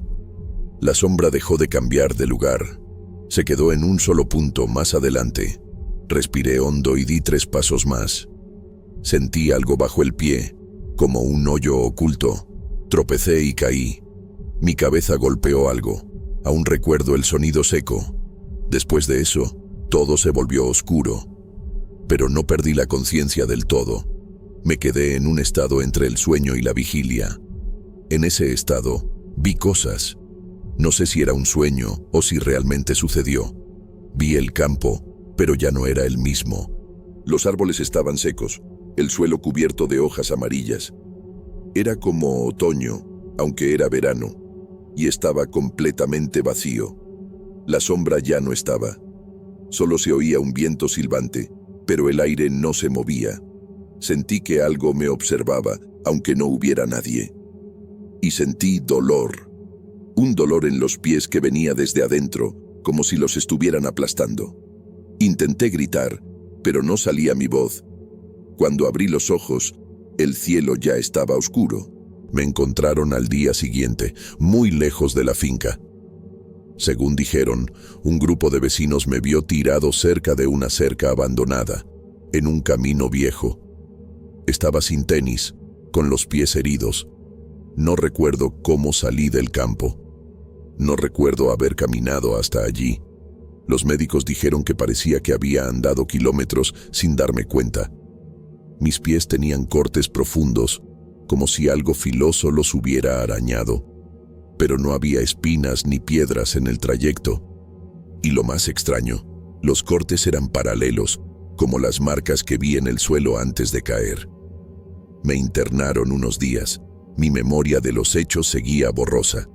[SPEAKER 1] La sombra dejó de cambiar de lugar. Se quedó en un solo punto más adelante. Respiré hondo y di 3 pasos más. Sentí algo bajo el pie, como un hoyo oculto. Tropecé y caí. Mi cabeza golpeó algo. Aún recuerdo el sonido seco. Después de eso, todo se volvió oscuro. Pero no perdí la conciencia del todo. Me quedé en un estado entre el sueño y la vigilia. En ese estado, vi cosas. No sé si era un sueño o si realmente sucedió. Vi el campo, pero ya no era el mismo. Los árboles estaban secos, el suelo cubierto de hojas amarillas. Era como otoño, aunque era verano, y estaba completamente vacío. La sombra ya no estaba. Solo se oía un viento silbante, pero el aire no se movía. Sentí que algo me observaba, aunque no hubiera nadie. Y sentí dolor. Un dolor en los pies que venía desde adentro, como si los estuvieran aplastando. Intenté gritar, pero no salía mi voz. Cuando abrí los ojos, el cielo ya estaba oscuro. Me encontraron al día siguiente, muy lejos de la finca. Según dijeron, un grupo de vecinos me vio tirado cerca de una cerca abandonada, en un camino viejo. Estaba sin tenis, con los pies heridos. No recuerdo cómo salí del campo. No recuerdo haber caminado hasta allí. Los médicos dijeron que parecía que había andado kilómetros sin darme cuenta. Mis pies tenían cortes profundos, como si algo filoso los hubiera arañado, pero no había espinas ni piedras en el trayecto. Y lo más extraño, los cortes eran paralelos, como las marcas que vi en el suelo antes de caer. Me internaron unos días. Mi memoria de los hechos seguía borrosa.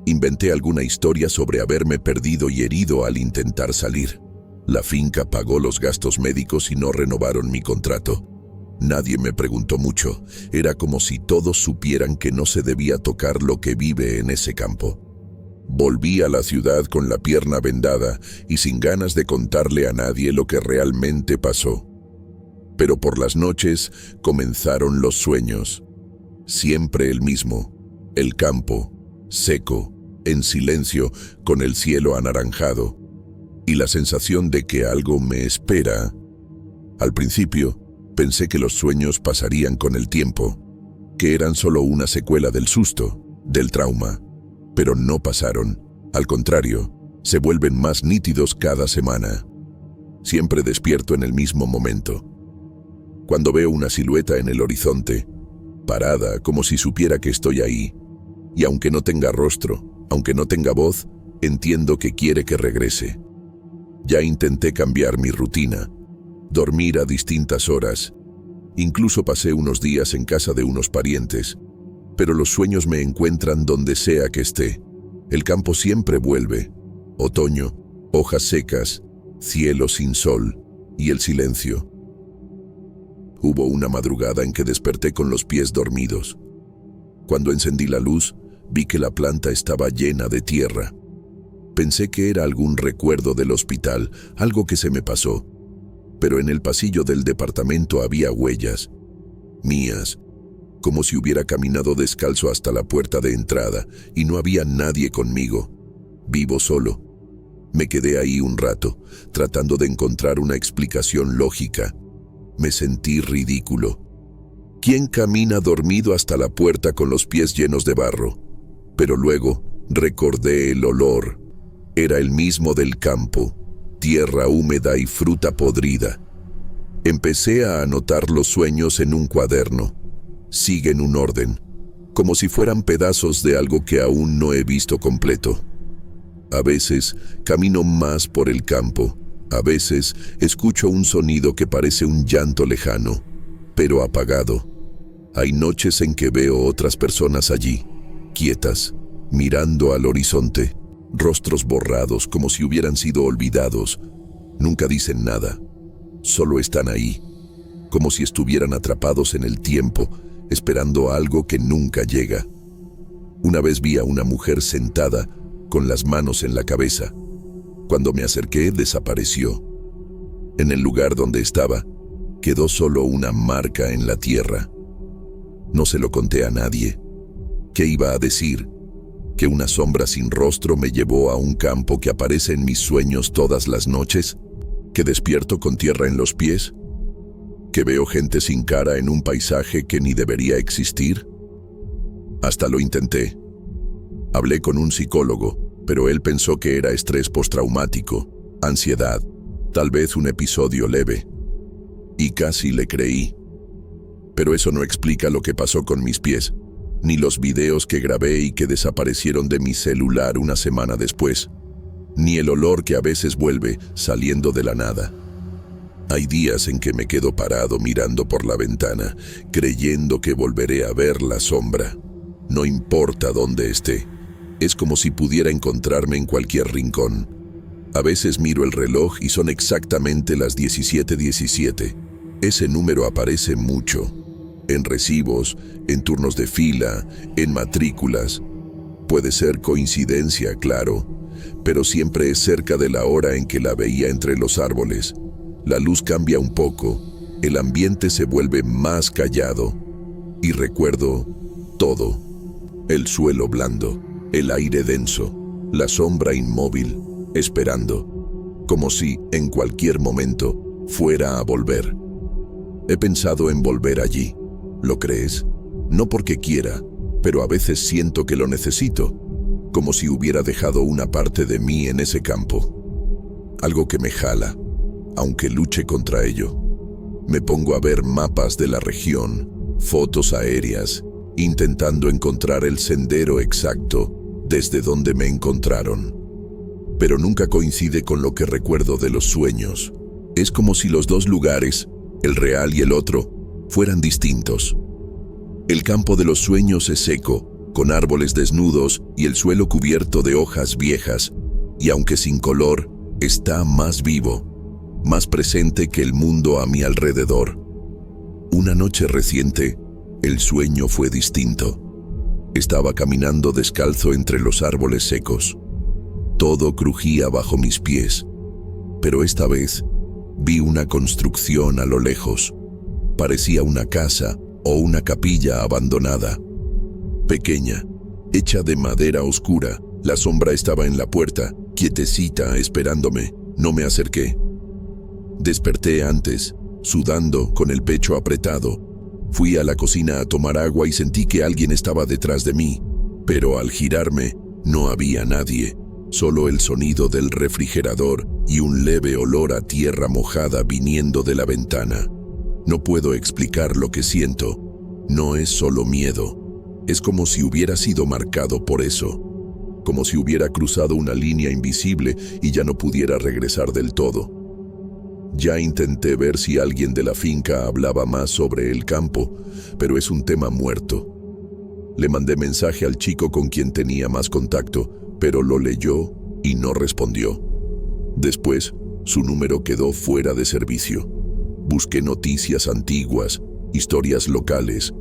[SPEAKER 1] Inventé alguna historia sobre haberme perdido y herido al intentar salir. La finca pagó los gastos médicos y no renovaron mi contrato. Nadie me preguntó mucho. Era como si todos supieran que no se debía tocar lo que vive en ese campo. Volví a la ciudad con la pierna vendada y sin ganas de contarle a nadie lo que realmente pasó. Pero por las noches comenzaron los sueños. Siempre el mismo. El campo, seco, en silencio, con el cielo anaranjado, y la sensación de que algo me espera. Al principio, pensé que los sueños pasarían con el tiempo, que eran solo una secuela del susto, del trauma, pero no pasaron. Al contrario, se vuelven más nítidos cada semana. Siempre despierto en el mismo momento. Cuando veo una silueta en el horizonte, parada como si supiera que estoy ahí. Y aunque no tenga rostro, aunque no tenga voz, entiendo que quiere que regrese. Ya intenté cambiar mi rutina, dormir a distintas horas. Incluso pasé unos días en casa de unos parientes, pero los sueños me encuentran donde sea que esté. El campo siempre vuelve. Otoño, hojas secas, cielo sin sol y el silencio. Hubo una madrugada en que desperté con los pies dormidos. Cuando encendí la luz, vi que la planta estaba llena de tierra. Pensé que era algún recuerdo del hospital, algo que se me pasó. Pero en el pasillo del departamento había huellas, mías, como si hubiera caminado descalzo hasta la puerta de entrada y no había nadie conmigo. Vivo solo. Me quedé ahí un rato, tratando de encontrar una explicación lógica. Me sentí ridículo. ¿Quién camina dormido hasta la puerta con los pies llenos de barro? Pero luego recordé el olor. Era el mismo del campo, tierra húmeda y fruta podrida. Empecé a anotar los sueños en un cuaderno. Siguen un orden, como si fueran pedazos de algo que aún no he visto completo. A veces camino más por el campo. A veces escucho un sonido que parece un llanto lejano, pero apagado. Hay noches en que veo otras personas allí, quietas, mirando al horizonte, rostros borrados como si hubieran sido olvidados. Nunca dicen nada, solo están ahí, como si estuvieran atrapados en el tiempo, esperando algo que nunca llega. Una vez vi a una mujer sentada, con las manos en la cabeza. Cuando me acerqué, desapareció. En el lugar donde estaba, quedó solo una marca en la tierra. No se lo conté a nadie. ¿Qué iba a decir? ¿Que una sombra sin rostro me llevó a un campo que aparece en mis sueños todas las noches? ¿Que despierto con tierra en los pies? ¿Que veo gente sin cara en un paisaje que ni debería existir? Hasta lo intenté. Hablé con un psicólogo, pero él pensó que era estrés postraumático, ansiedad, tal vez un episodio leve. Y casi le creí. Pero eso no explica lo que pasó con mis pies, ni los videos que grabé y que desaparecieron de mi celular una semana después, ni el olor que a veces vuelve saliendo de la nada. Hay días en que me quedo parado mirando por la ventana, creyendo que volveré a ver la sombra. No importa dónde esté. Es como si pudiera encontrarme en cualquier rincón. A veces miro el reloj y son exactamente las 17:17. Ese número aparece mucho. En recibos, en turnos de fila, en matrículas. Puede ser coincidencia, claro, pero siempre es cerca de la hora en que la veía entre los árboles. La luz cambia un poco, el ambiente se vuelve más callado. Y recuerdo todo. El suelo blando, el aire denso, la sombra inmóvil, esperando, como si, en cualquier momento, fuera a volver. He pensado en volver allí. ¿Lo crees? No porque quiera, pero a veces siento que lo necesito, como si hubiera dejado una parte de mí en ese campo. Algo que me jala, aunque luche contra ello. Me pongo a ver mapas de la región, fotos aéreas, intentando encontrar el sendero exacto desde donde me encontraron. Pero nunca coincide con lo que recuerdo de los sueños. Es como si los dos lugares, el real y el otro, fueran distintos. El campo de los sueños es seco, con árboles desnudos y el suelo cubierto de hojas viejas, y aunque sin color, está más vivo, más presente que el mundo a mi alrededor. Una noche reciente, el sueño fue distinto. Estaba caminando descalzo entre los árboles secos. Todo crujía bajo mis pies, pero esta vez vi una construcción a lo lejos. Parecía una casa o una capilla abandonada. Pequeña, hecha de madera oscura, la sombra estaba en la puerta, quietecita, esperándome. No me acerqué. Desperté antes, sudando, con el pecho apretado. Fui a la cocina a tomar agua y sentí que alguien estaba detrás de mí, pero al girarme no había nadie, solo el sonido del refrigerador y un leve olor a tierra mojada viniendo de la ventana. No puedo explicar lo que siento, No es solo miedo, es como si hubiera sido marcado por eso, como si hubiera cruzado una línea invisible y ya no pudiera regresar del todo. Ya intenté ver si alguien de la finca hablaba más sobre el campo, pero es un tema muerto. Le mandé mensaje al chico con quien tenía más contacto, pero lo leyó y no respondió. Después, su número quedó fuera de servicio. Busqué noticias antiguas, historias locales.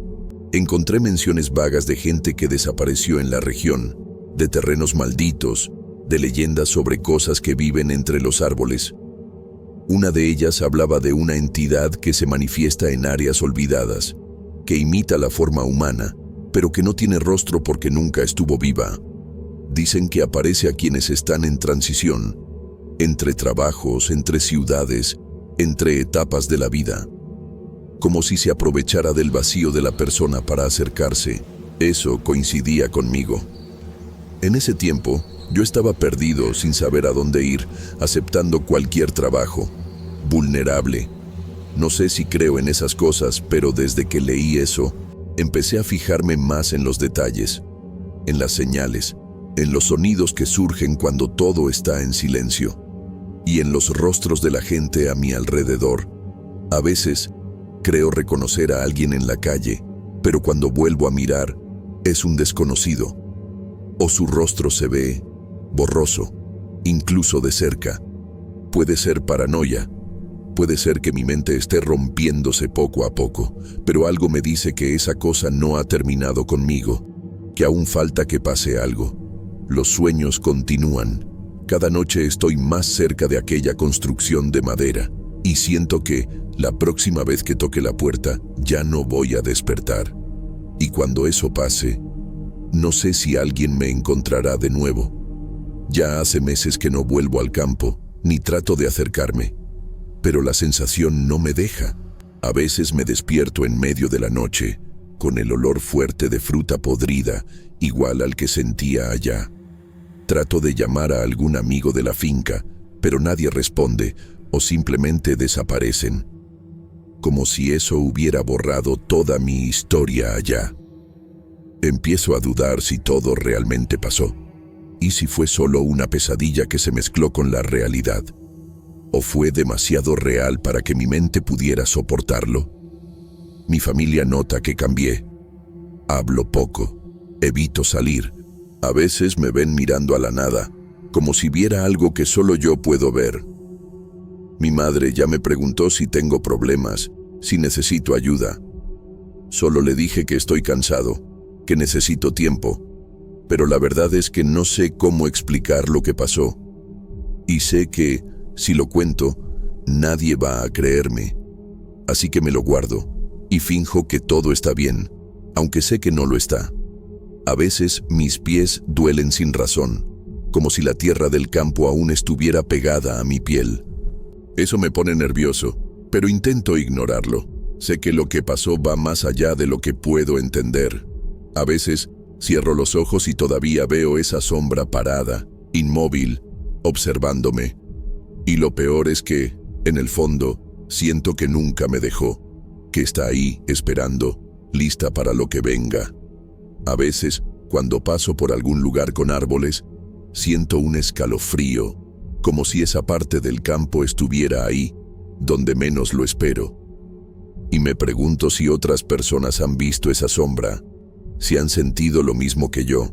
[SPEAKER 1] Encontré menciones vagas de gente que desapareció en la región, de terrenos malditos, de leyendas sobre cosas que viven entre los árboles. Una de ellas hablaba de una entidad que se manifiesta en áreas olvidadas, que imita la forma humana, pero que no tiene rostro porque nunca estuvo viva. Dicen que aparece a quienes están en transición, entre trabajos, entre ciudades, entre etapas de la vida. Como si se aprovechara del vacío de la persona para acercarse. Eso coincidía conmigo. En ese tiempo, yo estaba perdido, sin saber a dónde ir, aceptando cualquier trabajo, vulnerable. No sé si creo en esas cosas, pero desde que leí eso, empecé a fijarme más en los detalles, en las señales, en los sonidos que surgen cuando todo está en silencio, y en los rostros de la gente a mi alrededor. A veces, creo reconocer a alguien en la calle, pero cuando vuelvo a mirar, es un desconocido, o su rostro se ve borroso, incluso de cerca. Puede ser paranoia, puede ser que mi mente esté rompiéndose poco a poco, pero algo me dice que esa cosa no ha terminado conmigo, que aún falta que pase algo. Los sueños continúan. Cada noche estoy más cerca de aquella construcción de madera, y siento que, la próxima vez que toque la puerta, ya no voy a despertar. Y cuando eso pase, no sé si alguien me encontrará de nuevo. Ya hace meses que no vuelvo al campo, ni trato de acercarme, pero la sensación no me deja. A veces me despierto en medio de la noche, con el olor fuerte de fruta podrida, igual al que sentía allá. Trato de llamar a algún amigo de la finca, pero nadie responde o simplemente desaparecen, como si eso hubiera borrado toda mi historia allá. Empiezo a dudar si todo realmente pasó. ¿Y si fue solo una pesadilla que se mezcló con la realidad? ¿O fue demasiado real para que mi mente pudiera soportarlo? Mi familia nota que cambié. Hablo poco, evito salir. A veces me ven mirando a la nada, como si viera algo que solo yo puedo ver. Mi madre ya me preguntó si tengo problemas, si necesito ayuda. Solo le dije que estoy cansado, que necesito tiempo, pero la verdad es que no sé cómo explicar lo que pasó. Y sé que, si lo cuento, nadie va a creerme. Así que me lo guardo y finjo que todo está bien, aunque sé que no lo está. A veces mis pies duelen sin razón, como si la tierra del campo aún estuviera pegada a mi piel. Eso me pone nervioso, pero intento ignorarlo. Sé que lo que pasó va más allá de lo que puedo entender. A veces cierro los ojos y todavía veo esa sombra parada, inmóvil, observándome. Y lo peor es que, en el fondo, siento que nunca me dejó, que está ahí, esperando, lista para lo que venga. A veces, cuando paso por algún lugar con árboles, siento un escalofrío, como si esa parte del campo estuviera ahí, donde menos lo espero. Y me pregunto si otras personas han visto esa sombra, si han sentido lo mismo que yo,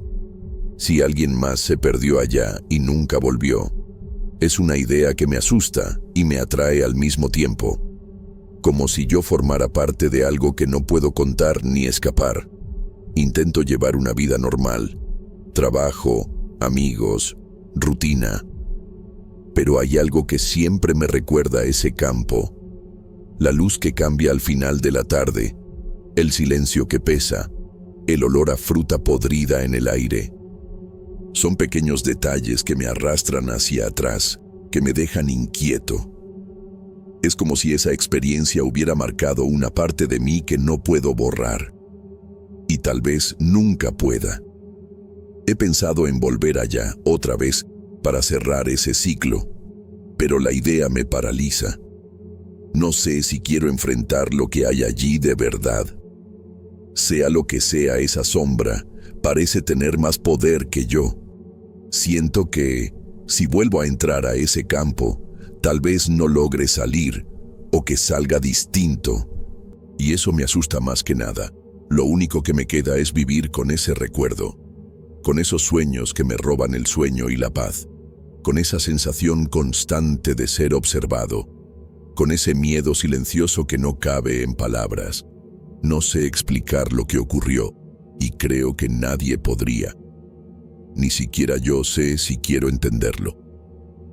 [SPEAKER 1] si alguien más se perdió allá y nunca volvió. Es una idea que me asusta y me atrae al mismo tiempo, como si yo formara parte de algo que no puedo contar ni escapar. Intento llevar una vida normal, trabajo, amigos, rutina. Pero hay algo que siempre me recuerda a ese campo. La luz que cambia al final de la tarde, el silencio que pesa, el olor a fruta podrida en el aire. Son pequeños detalles que me arrastran hacia atrás, que me dejan inquieto. Es como si esa experiencia hubiera marcado una parte de mí que no puedo borrar. Y tal vez nunca pueda. He pensado en volver allá otra vez para cerrar ese ciclo, pero la idea me paraliza. No sé si quiero enfrentar lo que hay allí de verdad. Sea lo que sea esa sombra, parece tener más poder que yo. Siento que, si vuelvo a entrar a ese campo, tal vez no logre salir, o que salga distinto. Y eso me asusta más que nada. Lo único que me queda es vivir con ese recuerdo, con esos sueños que me roban el sueño y la paz, con esa sensación constante de ser observado, con ese miedo silencioso que no cabe en palabras. No sé explicar lo que ocurrió, y creo que nadie podría. Ni siquiera yo sé si quiero entenderlo.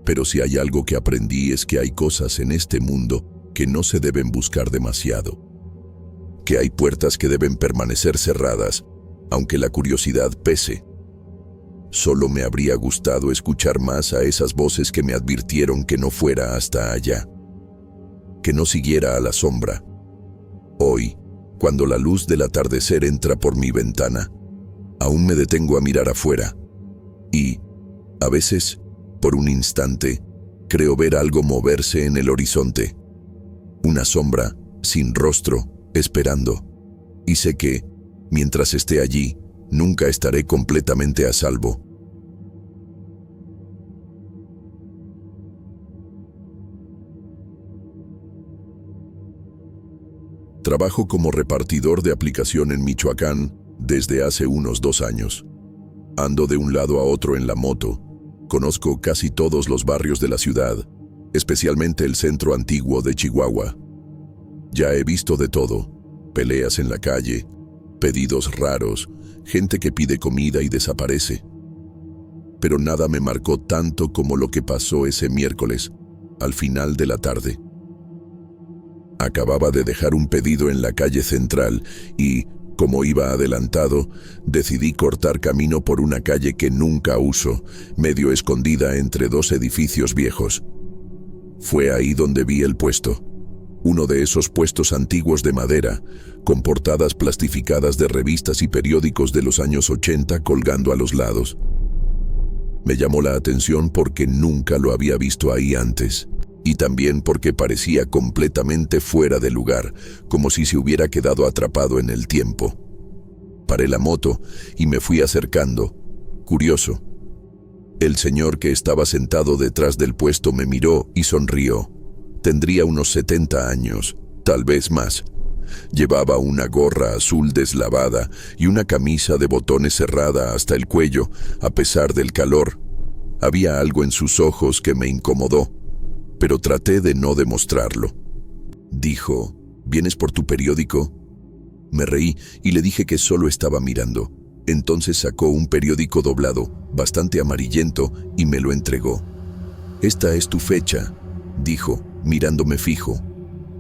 [SPEAKER 1] Pero si hay algo que aprendí es que hay cosas en este mundo que no se deben buscar demasiado. Que hay puertas que deben permanecer cerradas, aunque la curiosidad pese. Solo me habría gustado escuchar más a esas voces que me advirtieron que no fuera hasta allá, que no siguiera a la sombra. Hoy, cuando la luz del atardecer entra por mi ventana, aún me detengo a mirar afuera y, a veces, por un instante, creo ver algo moverse en el horizonte. Una sombra, sin rostro, esperando. Y sé que, mientras esté allí, nunca estaré completamente a salvo. Trabajo como repartidor de aplicación en Michoacán desde hace unos 2 años. Ando de un lado a otro en la moto. Conozco casi todos los barrios de la ciudad, especialmente el centro antiguo de Chihuahua. Ya he visto de todo: peleas en la calle, pedidos raros, gente que pide comida y desaparece. Pero nada me marcó tanto como lo que pasó ese miércoles, al final de la tarde. Acababa de dejar un pedido en la calle central y, como iba adelantado, decidí cortar camino por una calle que nunca uso, medio escondida entre 2 edificios viejos. Fue ahí donde vi el puesto. Uno de esos puestos antiguos de madera, con portadas plastificadas de revistas y periódicos de los años 80 colgando a los lados. Me llamó la atención porque nunca lo había visto ahí antes, y también porque parecía completamente fuera de lugar, como si se hubiera quedado atrapado en el tiempo. Paré la moto y me fui acercando, curioso. El señor que estaba sentado detrás del puesto me miró y sonrió. Tendría unos 70 años, tal vez más. Llevaba una gorra azul deslavada y una camisa de botones cerrada hasta el cuello, a pesar del calor. Había algo en sus ojos que me incomodó, pero traté de no demostrarlo. Dijo: ¿vienes por tu periódico? Me reí y le dije que solo estaba mirando. Entonces sacó un periódico doblado, bastante amarillento, y me lo entregó. «Esta es tu fecha», dijo, mirándome fijo.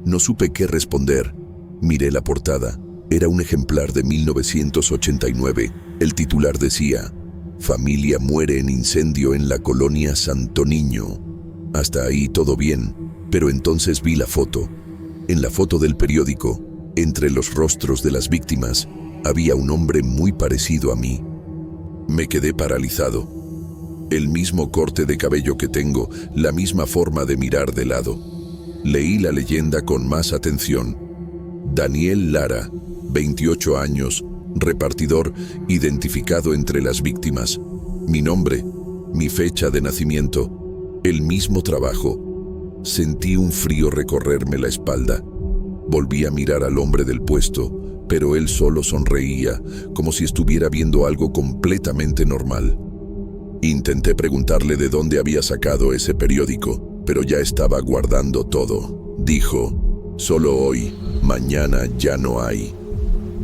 [SPEAKER 1] No supe qué responder. Miré la portada. Era un ejemplar de 1989. El titular decía: «Familia muere en incendio en la colonia Santo Niño». Hasta ahí todo bien, pero entonces vi la foto. En la foto del periódico, entre los rostros de las víctimas, había un hombre muy parecido a mí. Me quedé paralizado. El mismo corte de cabello que tengo, la misma forma de mirar de lado. Leí la leyenda con más atención. Daniel Lara, 28 años, repartidor, identificado entre las víctimas. Mi nombre, mi fecha de nacimiento, el mismo trabajo. Sentí un frío recorrerme la espalda. Volví a mirar al hombre del puesto, pero él solo sonreía, como si estuviera viendo algo completamente normal. Intenté preguntarle de dónde había sacado ese periódico, pero ya estaba guardando todo. Dijo: «Solo hoy, mañana ya no hay».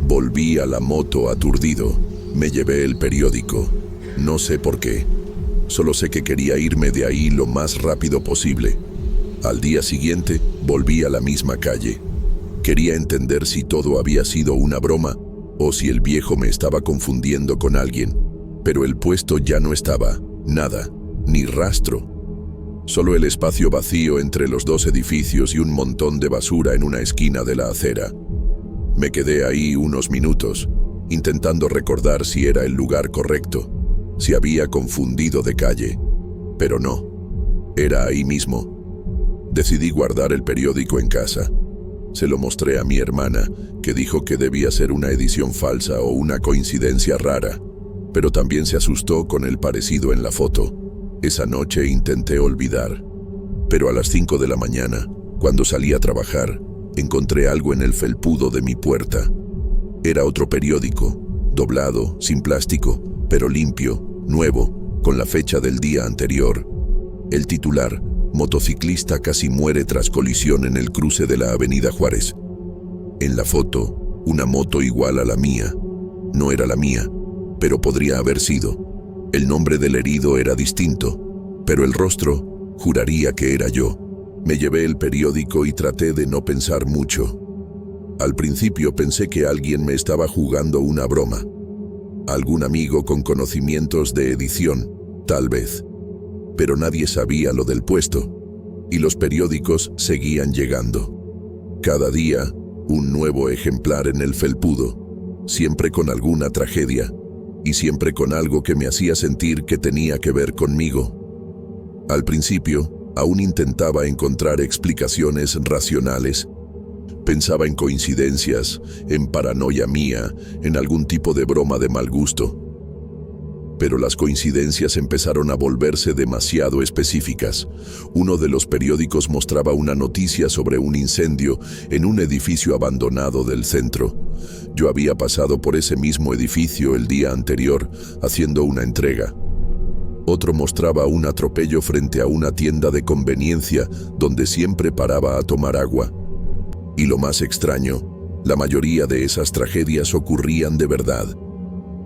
[SPEAKER 1] Volví a la moto aturdido. Me llevé el periódico. No sé por qué. Solo sé que quería irme de ahí lo más rápido posible. Al día siguiente, volví a la misma calle. Quería entender si todo había sido una broma o si el viejo me estaba confundiendo con alguien. Pero el puesto ya no estaba. Nada, ni rastro. Solo el espacio vacío entre los 2 edificios y un montón de basura en una esquina de la acera. Me quedé ahí unos minutos, intentando recordar si era el lugar correcto, si había confundido de calle. Pero no, era ahí mismo. Decidí guardar el periódico en casa. Se lo mostré a mi hermana, que dijo que debía ser una edición falsa o una coincidencia rara, pero también se asustó con el parecido en la foto. Esa noche intenté olvidar, pero a las 5 de la mañana, cuando salí a trabajar, encontré algo en el felpudo de mi puerta. Era otro periódico, doblado, sin plástico, pero limpio, nuevo, con la fecha del día anterior. El titular: motociclista casi muere tras colisión en el cruce de la Avenida Juárez. En la foto, una moto igual a la mía. No era la mía, pero podría haber sido. El nombre del herido era distinto, pero el rostro, juraría que era yo. Me llevé el periódico y traté de no pensar mucho. Al principio pensé que alguien me estaba jugando una broma. Algún amigo con conocimientos de edición, tal vez. Pero nadie sabía lo del puesto, y los periódicos seguían llegando. Cada día, un nuevo ejemplar en el felpudo, siempre con alguna tragedia, y siempre con algo que me hacía sentir que tenía que ver conmigo. Al principio, aún intentaba encontrar explicaciones racionales. Pensaba en coincidencias, en paranoia mía, en algún tipo de broma de mal gusto. Pero las coincidencias empezaron a volverse demasiado específicas. Uno de los periódicos mostraba una noticia sobre un incendio en un edificio abandonado del centro. Yo había pasado por ese mismo edificio el día anterior, haciendo una entrega. Otro mostraba un atropello frente a una tienda de conveniencia donde siempre paraba a tomar agua. Y lo más extraño, la mayoría de esas tragedias ocurrían de verdad.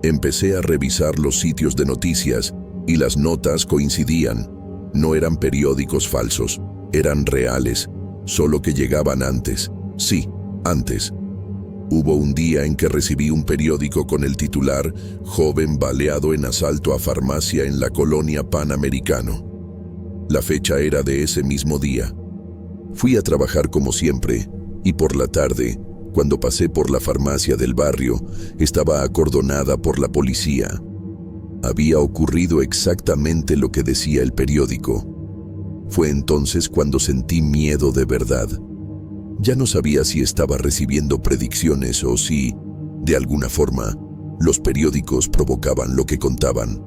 [SPEAKER 1] Empecé a revisar los sitios de noticias y las notas coincidían. No eran periódicos falsos, eran reales, solo que llegaban antes. Sí, antes. Hubo un día en que recibí un periódico con el titular: joven baleado en asalto a farmacia en la colonia Panamericano. La fecha era de ese mismo día. Fui a trabajar como siempre, y por la tarde, cuando pasé por la farmacia del barrio, estaba acordonada por la policía. Había ocurrido exactamente lo que decía el periódico. Fue entonces cuando sentí miedo de verdad. Ya no sabía si estaba recibiendo predicciones o si, de alguna forma, los periódicos provocaban lo que contaban.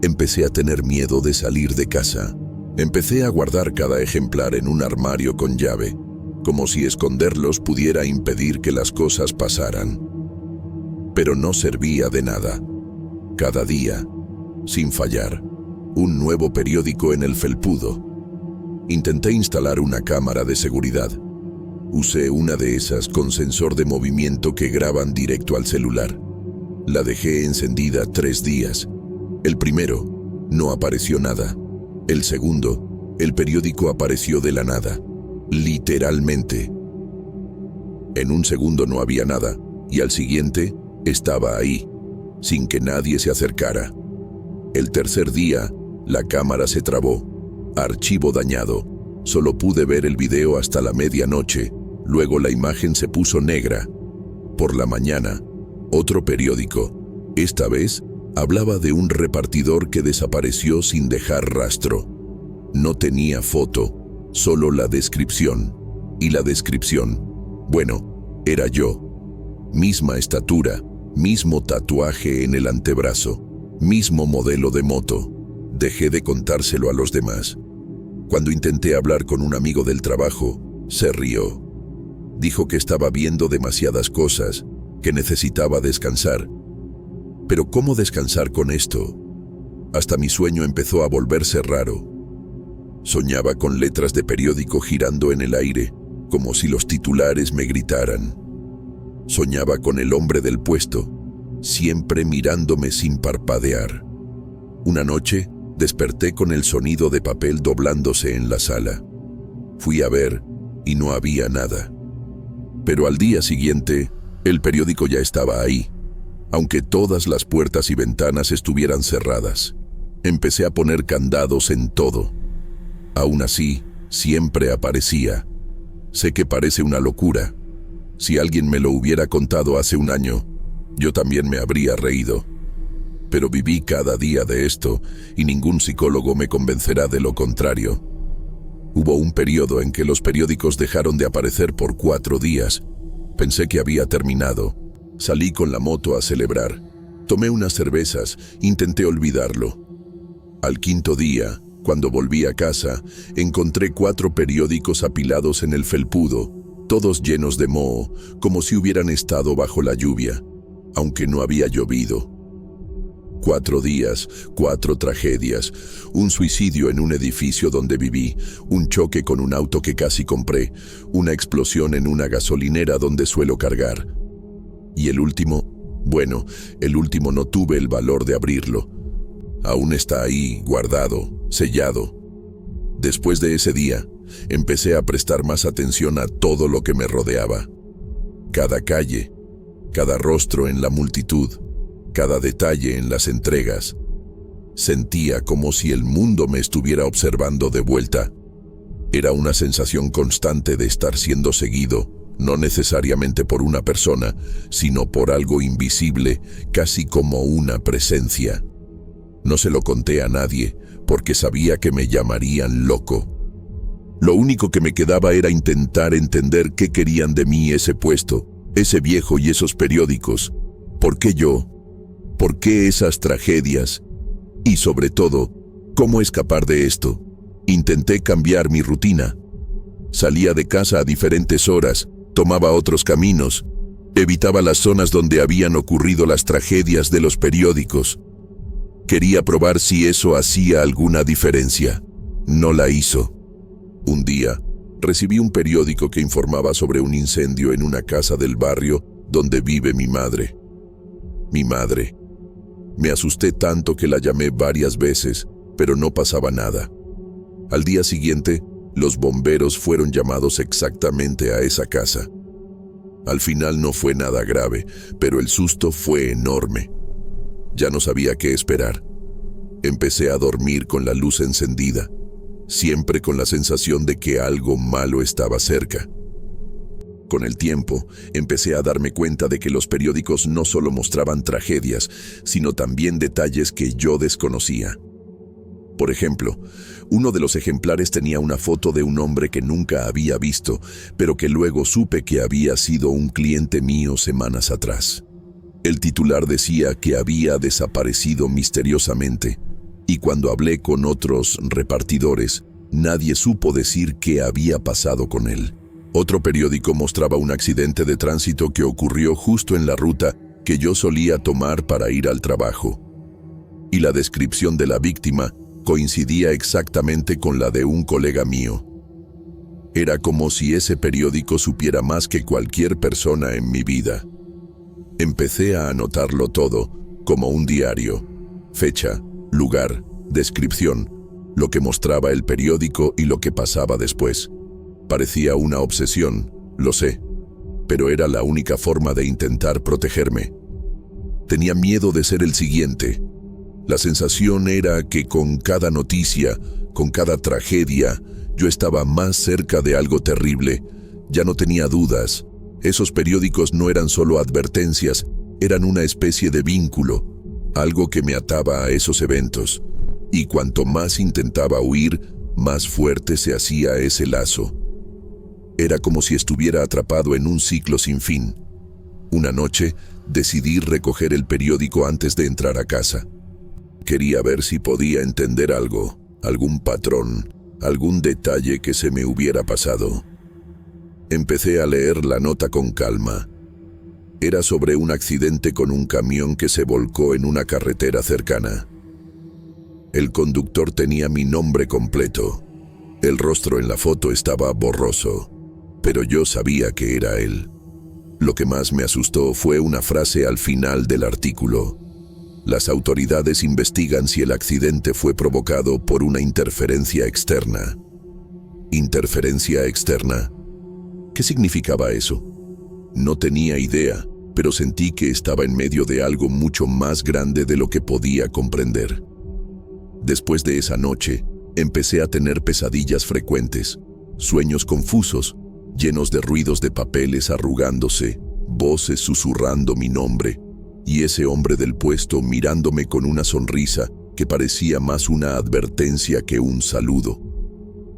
[SPEAKER 1] Empecé a tener miedo de salir de casa. Empecé a guardar cada ejemplar en un armario con llave, como si esconderlos pudiera impedir que las cosas pasaran. Pero no servía de nada. Cada día, sin fallar, un nuevo periódico en el felpudo. Intenté instalar una cámara de seguridad. Usé una de esas con sensor de movimiento que graban directo al celular. La dejé encendida 3 días. El primero, no apareció nada. El segundo, el periódico apareció de la nada. Literalmente. En un segundo no había nada, y al siguiente estaba ahí, sin que nadie se acercara. El tercer día, la cámara se trabó. Archivo dañado. Solo pude ver el video hasta la medianoche, luego la imagen se puso negra. Por la mañana, otro periódico. Esta vez, hablaba de un repartidor que desapareció sin dejar rastro. No tenía foto, solo la descripción. Y la descripción, bueno, era yo. Misma estatura, mismo tatuaje en el antebrazo, mismo modelo de moto. Dejé de contárselo a los demás. Cuando intenté hablar con un amigo del trabajo, se rió. Dijo que estaba viendo demasiadas cosas, que necesitaba descansar. Pero ¿cómo descansar con esto? Hasta mi sueño empezó a volverse raro. Soñaba con letras de periódico girando en el aire, como si los titulares me gritaran. Soñaba con el hombre del puesto, siempre mirándome sin parpadear. Una noche, desperté con el sonido de papel doblándose en la sala. Fui a ver y no había nada. Pero al día siguiente, el periódico ya estaba ahí, aunque todas las puertas y ventanas estuvieran cerradas. Empecé a poner candados en todo. Aún así, siempre aparecía. Sé que parece una locura. Si alguien me lo hubiera contado hace un año, yo también me habría reído. Pero viví cada día de esto y ningún psicólogo me convencerá de lo contrario. Hubo un periodo en que los periódicos dejaron de aparecer por 4 días. Pensé que había terminado. Salí con la moto a celebrar. Tomé unas cervezas, intenté olvidarlo. Al 5.º día, cuando volví a casa, encontré 4 periódicos apilados en el felpudo, todos llenos de moho, como si hubieran estado bajo la lluvia, aunque no había llovido. 4 días, 4 tragedias, un suicidio en un edificio donde viví, un choque con un auto que casi compré, una explosión en una gasolinera donde suelo cargar. Y el último, bueno, el último no tuve el valor de abrirlo. Aún está ahí, guardado, sellado. Después de ese día, empecé a prestar más atención a todo lo que me rodeaba. Cada calle, cada rostro en la multitud, cada detalle en las entregas. Sentía como si el mundo me estuviera observando de vuelta. Era una sensación constante de estar siendo seguido, no necesariamente por una persona, sino por algo invisible, casi como una presencia. No se lo conté a nadie, porque sabía que me llamarían loco. Lo único que me quedaba era intentar entender qué querían de mí ese puesto, ese viejo y esos periódicos. ¿Por qué yo? ¿Por qué esas tragedias? Y sobre todo, ¿cómo escapar de esto? Intenté cambiar mi rutina. Salía de casa a diferentes horas, tomaba otros caminos, evitaba las zonas donde habían ocurrido las tragedias de los periódicos. Quería probar si eso hacía alguna diferencia. No la hizo. Un día, recibí un periódico que informaba sobre un incendio en una casa del barrio donde vive mi madre. Mi madre. Me asusté tanto que la llamé varias veces, pero no pasaba nada. Al día siguiente, los bomberos fueron llamados exactamente a esa casa. Al final no fue nada grave, pero el susto fue enorme. Ya no sabía qué esperar. Empecé a dormir con la luz encendida, siempre con la sensación de que algo malo estaba cerca. Con el tiempo, empecé a darme cuenta de que los periódicos no solo mostraban tragedias, sino también detalles que yo desconocía. Por ejemplo, uno de los ejemplares tenía una foto de un hombre que nunca había visto, pero que luego supe que había sido un cliente mío semanas atrás. El titular decía que había desaparecido misteriosamente, y cuando hablé con otros repartidores, nadie supo decir qué había pasado con él. Otro periódico mostraba un accidente de tránsito que ocurrió justo en la ruta que yo solía tomar para ir al trabajo. Y la descripción de la víctima coincidía exactamente con la de un colega mío. Era como si ese periódico supiera más que cualquier persona en mi vida. Empecé a anotarlo todo, como un diario. Fecha, lugar, descripción, lo que mostraba el periódico y lo que pasaba después. Parecía una obsesión, lo sé, pero era la única forma de intentar protegerme. Tenía miedo de ser el siguiente. La sensación era que con cada noticia, con cada tragedia, yo estaba más cerca de algo terrible. Ya no tenía dudas. Esos periódicos no eran solo advertencias, eran una especie de vínculo, algo que me ataba a esos eventos. Y cuanto más intentaba huir, más fuerte se hacía ese lazo. Era como si estuviera atrapado en un ciclo sin fin. Una noche, decidí recoger el periódico antes de entrar a casa. Quería ver si podía entender algo, algún patrón, algún detalle que se me hubiera pasado. Empecé a leer la nota con calma. Era sobre un accidente con un camión que se volcó en una carretera cercana. El conductor tenía mi nombre completo. El rostro en la foto estaba borroso, pero yo sabía que era él. Lo que más me asustó fue una frase al final del artículo. Las autoridades investigan si el accidente fue provocado por una interferencia externa. ¿Interferencia externa? ¿Qué significaba eso? No tenía idea, pero sentí que estaba en medio de algo mucho más grande de lo que podía comprender. Después de esa noche, empecé a tener pesadillas frecuentes, sueños confusos, llenos de ruidos de papeles arrugándose, voces susurrando mi nombre, y ese hombre del puesto mirándome con una sonrisa que parecía más una advertencia que un saludo.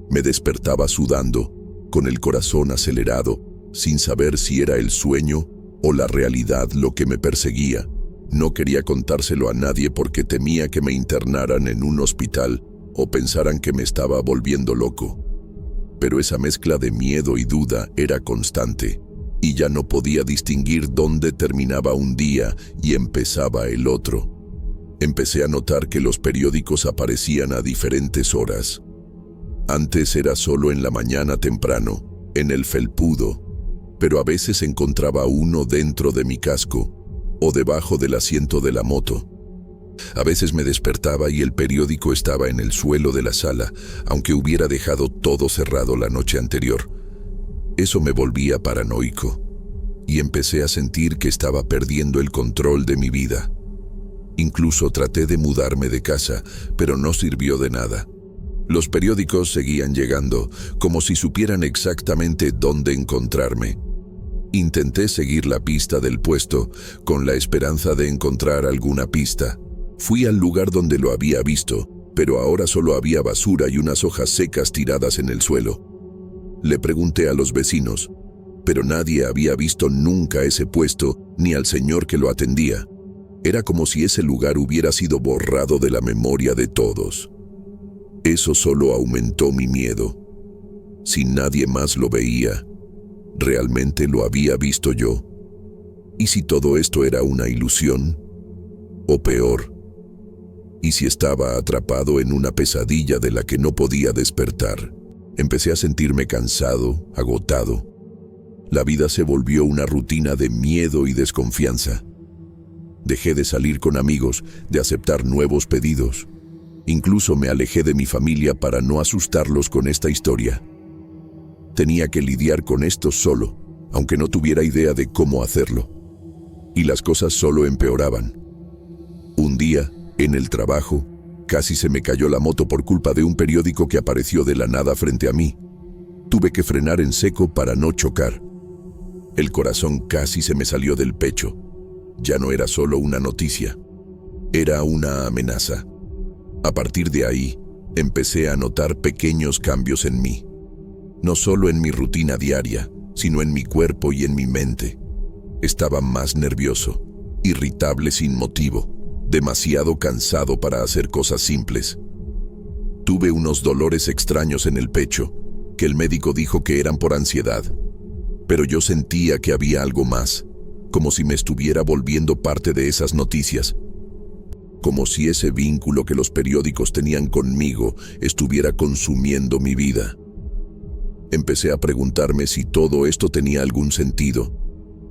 [SPEAKER 1] Me despertaba sudando, con el corazón acelerado, sin saber si era el sueño o la realidad lo que me perseguía. No quería contárselo a nadie porque temía que me internaran en un hospital o pensaran que me estaba volviendo loco. Pero esa mezcla de miedo y duda era constante, y ya no podía distinguir dónde terminaba un día y empezaba el otro. Empecé a notar que los periódicos aparecían a diferentes horas. Antes era solo en la mañana temprano, en el felpudo, pero a veces encontraba uno dentro de mi casco o debajo del asiento de la moto. A veces me despertaba y el periódico estaba en el suelo de la sala, aunque hubiera dejado todo cerrado la noche anterior. Eso me volvía paranoico, y empecé a sentir que estaba perdiendo el control de mi vida. Incluso traté de mudarme de casa, pero no sirvió de nada. Los periódicos seguían llegando, como si supieran exactamente dónde encontrarme. Intenté seguir la pista del puesto, con la esperanza de encontrar alguna pista. Fui al lugar donde lo había visto, pero ahora solo había basura y unas hojas secas tiradas en el suelo. Le pregunté a los vecinos, pero nadie había visto nunca ese puesto ni al señor que lo atendía. Era como si ese lugar hubiera sido borrado de la memoria de todos. Eso solo aumentó mi miedo. Si nadie más lo veía, ¿realmente lo había visto yo? ¿Y si todo esto era una ilusión? O peor, ¿y si estaba atrapado en una pesadilla de la que no podía despertar? Empecé a sentirme cansado, agotado. La vida se volvió una rutina de miedo y desconfianza. Dejé de salir con amigos, de aceptar nuevos pedidos. Incluso me alejé de mi familia para no asustarlos con esta historia. Tenía que lidiar con esto solo, aunque no tuviera idea de cómo hacerlo. Y las cosas solo empeoraban. Un día, en el trabajo, casi se me cayó la moto por culpa de un periódico que apareció de la nada frente a mí. Tuve que frenar en seco para no chocar. El corazón casi se me salió del pecho. Ya no era solo una noticia, era una amenaza. A partir de ahí, empecé a notar pequeños cambios en mí. No solo en mi rutina diaria, sino en mi cuerpo y en mi mente. Estaba más nervioso, irritable sin motivo, demasiado cansado para hacer cosas simples. Tuve unos dolores extraños en el pecho, que el médico dijo que eran por ansiedad. Pero yo sentía que había algo más, como si me estuviera volviendo parte de esas noticias. Como si ese vínculo que los periódicos tenían conmigo estuviera consumiendo mi vida. Empecé a preguntarme si todo esto tenía algún sentido,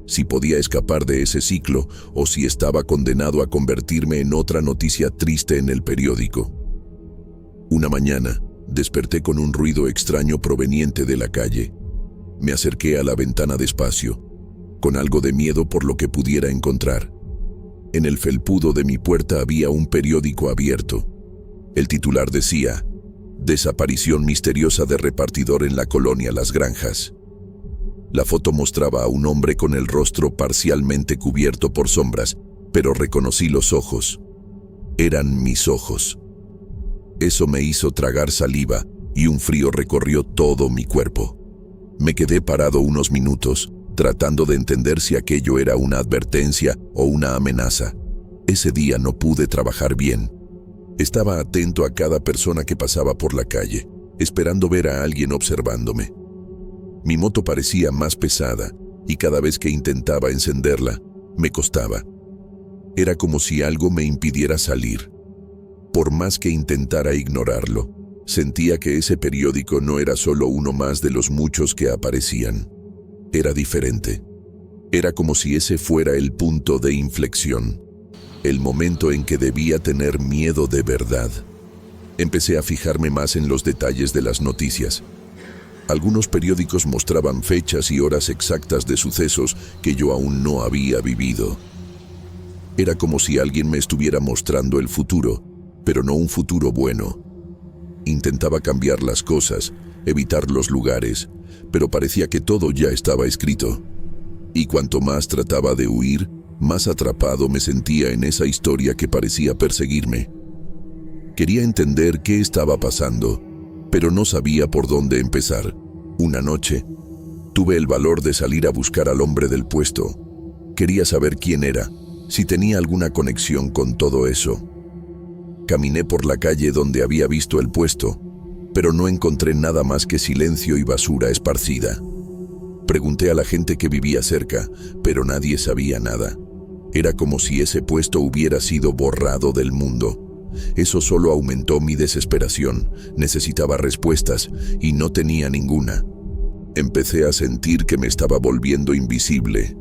[SPEAKER 1] si podía escapar de ese ciclo o si estaba condenado a convertirme en otra noticia triste en el periódico. Una mañana, desperté con un ruido extraño proveniente de la calle. Me acerqué a la ventana despacio, con algo de miedo por lo que pudiera encontrar. En el felpudo de mi puerta había un periódico abierto. El titular decía: Desaparición misteriosa de repartidor en la colonia Las Granjas. La foto mostraba a un hombre con el rostro parcialmente cubierto por sombras, pero reconocí los ojos. Eran mis ojos. Eso me hizo tragar saliva y un frío recorrió todo mi cuerpo. Me quedé parado unos minutos, tratando de entender si aquello era una advertencia o una amenaza. Ese día no pude trabajar bien. Estaba atento a cada persona que pasaba por la calle, esperando ver a alguien observándome. Mi moto parecía más pesada y cada vez que intentaba encenderla, me costaba. Era como si algo me impidiera salir. Por más que intentara ignorarlo, sentía que ese periódico no era solo uno más de los muchos que aparecían. Era diferente. Era como si ese fuera el punto de inflexión, el momento en que debía tener miedo de verdad. Empecé a fijarme más en los detalles de las noticias. Algunos periódicos mostraban fechas y horas exactas de sucesos que yo aún no había vivido. Era como si alguien me estuviera mostrando el futuro, pero no un futuro bueno. Intentaba cambiar las cosas, evitar los lugares, pero parecía que todo ya estaba escrito. Y cuanto más trataba de huir, más atrapado me sentía en esa historia que parecía perseguirme. Quería entender qué estaba pasando, pero no sabía por dónde empezar. Una noche, tuve el valor de salir a buscar al hombre del puesto. Quería saber quién era, si tenía alguna conexión con todo eso. Caminé por la calle donde había visto el puesto, pero no encontré nada más que silencio y basura esparcida. Pregunté a la gente que vivía cerca, pero nadie sabía nada. Era como si ese puesto hubiera sido borrado del mundo. Eso solo aumentó mi desesperación. Necesitaba respuestas y no tenía ninguna. Empecé a sentir que me estaba volviendo invisible,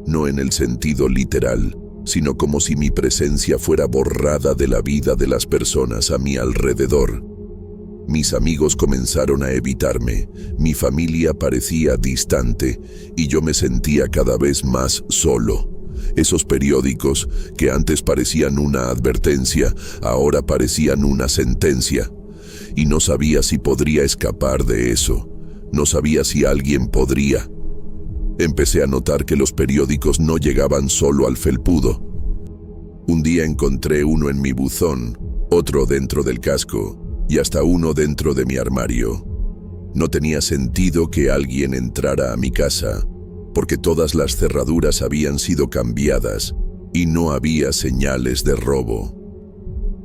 [SPEAKER 1] no en el sentido literal, sino como si mi presencia fuera borrada de la vida de las personas a mi alrededor. Mis amigos comenzaron a evitarme, mi familia parecía distante y yo me sentía cada vez más solo. Esos periódicos, que antes parecían una advertencia, ahora parecían una sentencia. Y no sabía si podría escapar de eso. No sabía si alguien podría. Empecé a notar que los periódicos no llegaban solo al felpudo. Un día encontré uno en mi buzón, otro dentro del casco y hasta uno dentro de mi armario. No tenía sentido que alguien entrara a mi casa, porque todas las cerraduras habían sido cambiadas y no había señales de robo.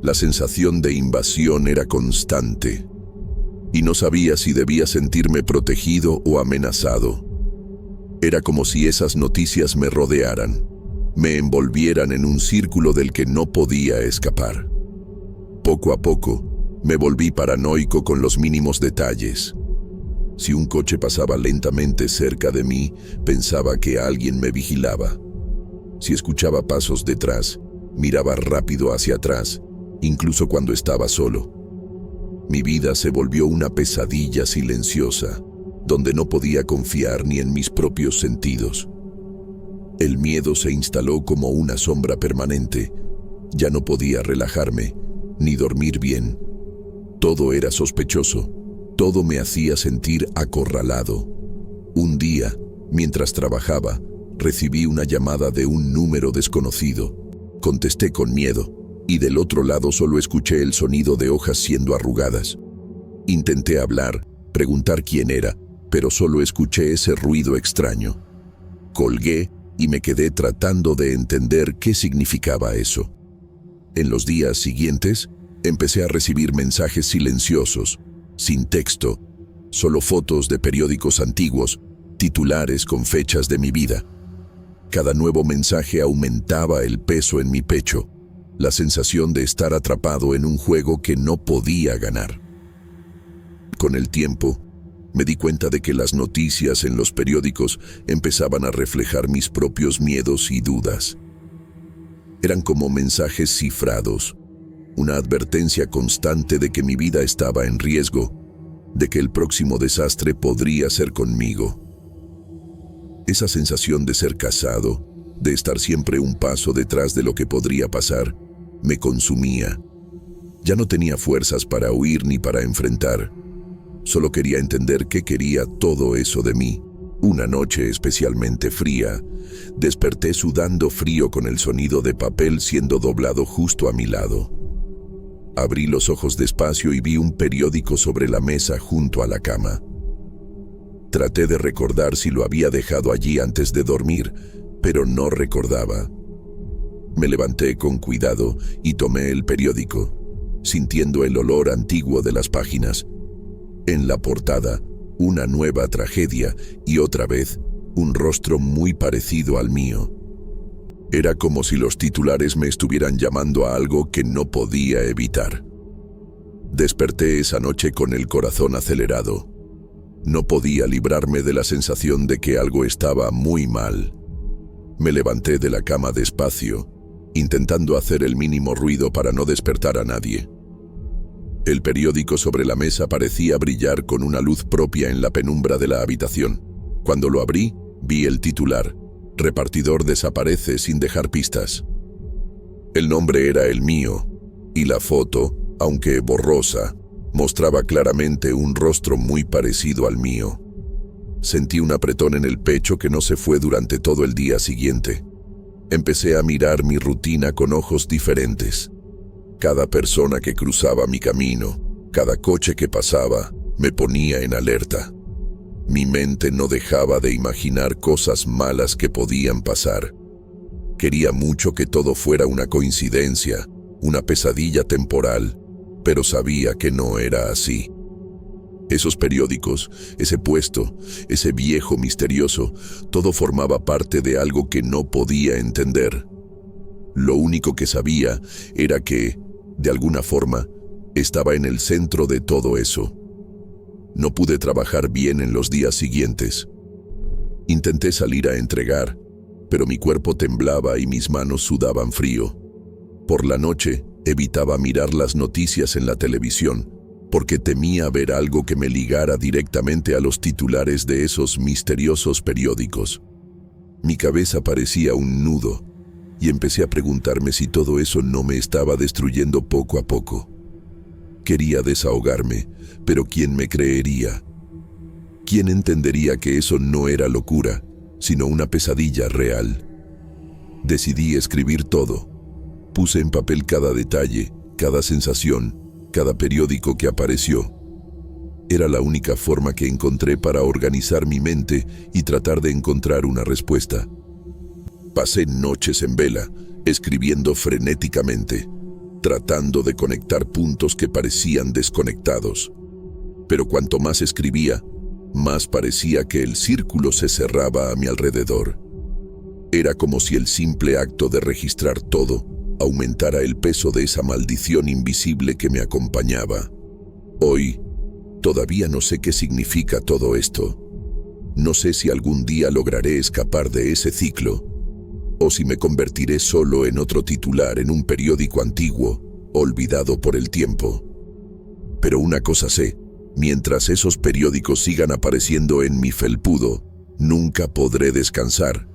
[SPEAKER 1] La sensación de invasión era constante, y no sabía si debía sentirme protegido o amenazado. Era como si esas noticias me rodearan, me envolvieran en un círculo del que no podía escapar. Poco a poco, me volví paranoico con los mínimos detalles. Si un coche pasaba lentamente cerca de mí, pensaba que alguien me vigilaba. Si escuchaba pasos detrás, miraba rápido hacia atrás, incluso cuando estaba solo. Mi vida se volvió una pesadilla silenciosa, donde no podía confiar ni en mis propios sentidos. El miedo se instaló como una sombra permanente. Ya no podía relajarme, ni dormir bien. Todo era sospechoso, todo me hacía sentir acorralado. Un día, mientras trabajaba, recibí una llamada de un número desconocido. Contesté con miedo, y del otro lado solo escuché el sonido de hojas siendo arrugadas. Intenté hablar, preguntar quién era, pero solo escuché ese ruido extraño. Colgué y me quedé tratando de entender qué significaba eso. En los días siguientes, empecé a recibir mensajes silenciosos, sin texto, solo fotos de periódicos antiguos, titulares con fechas de mi vida. Cada nuevo mensaje aumentaba el peso en mi pecho, la sensación de estar atrapado en un juego que no podía ganar. Con el tiempo, me di cuenta de que las noticias en los periódicos empezaban a reflejar mis propios miedos y dudas. Eran como mensajes cifrados, una advertencia constante de que mi vida estaba en riesgo, de que el próximo desastre podría ser conmigo. Esa sensación de ser cazado, de estar siempre un paso detrás de lo que podría pasar, me consumía. Ya no tenía fuerzas para huir ni para enfrentar. Solo quería entender qué quería todo eso de mí. Una noche especialmente fría, desperté sudando frío con el sonido de papel siendo doblado justo a mi lado. Abrí los ojos despacio y vi un periódico sobre la mesa junto a la cama. Traté de recordar si lo había dejado allí antes de dormir, pero no recordaba. Me levanté con cuidado y tomé el periódico, sintiendo el olor antiguo de las páginas. En la portada, una nueva tragedia y otra vez, un rostro muy parecido al mío. Era como si los titulares me estuvieran llamando a algo que no podía evitar. Desperté esa noche con el corazón acelerado. No podía librarme de la sensación de que algo estaba muy mal. Me levanté de la cama despacio, intentando hacer el mínimo ruido para no despertar a nadie. El periódico sobre la mesa parecía brillar con una luz propia en la penumbra de la habitación. Cuando lo abrí, vi el titular: Repartidor desaparece sin dejar pistas. El nombre era el mío, y la foto, aunque borrosa, mostraba claramente un rostro muy parecido al mío. Sentí un apretón en el pecho que no se fue durante todo el día siguiente. Empecé a mirar mi rutina con ojos diferentes. Cada persona que cruzaba mi camino, Cada coche que pasaba me ponía en alerta. Mi mente no dejaba de imaginar cosas malas que podían pasar. Quería mucho que todo fuera una coincidencia, una pesadilla temporal, pero sabía que no era así. Esos periódicos, ese puesto, ese viejo misterioso, todo formaba parte de algo que no podía entender. Lo único que sabía era que, de alguna forma, estaba en el centro de todo eso. No pude trabajar bien en los días siguientes. Intenté salir a entregar, pero mi cuerpo temblaba y mis manos sudaban frío. Por la noche, evitaba mirar las noticias en la televisión, porque temía ver algo que me ligara directamente a los titulares de esos misteriosos periódicos. Mi cabeza parecía un nudo, y empecé a preguntarme si todo eso no me estaba destruyendo poco a poco. Quería desahogarme, pero ¿quién me creería? ¿Quién entendería que eso no era locura, sino una pesadilla real? Decidí escribir todo. Puse en papel cada detalle, cada sensación, cada periódico que apareció. Era la única forma que encontré para organizar mi mente y tratar de encontrar una respuesta. Pasé noches en vela, escribiendo frenéticamente, tratando de conectar puntos que parecían desconectados. Pero cuanto más escribía, más parecía que el círculo se cerraba a mi alrededor. Era como si el simple acto de registrar todo aumentara el peso de esa maldición invisible que me acompañaba. Hoy, todavía no sé qué significa todo esto. No sé si algún día lograré escapar de ese ciclo, o si me convertiré solo en otro titular en un periódico antiguo, olvidado por el tiempo. Pero una cosa sé, mientras esos periódicos sigan apareciendo en mi felpudo, nunca podré descansar.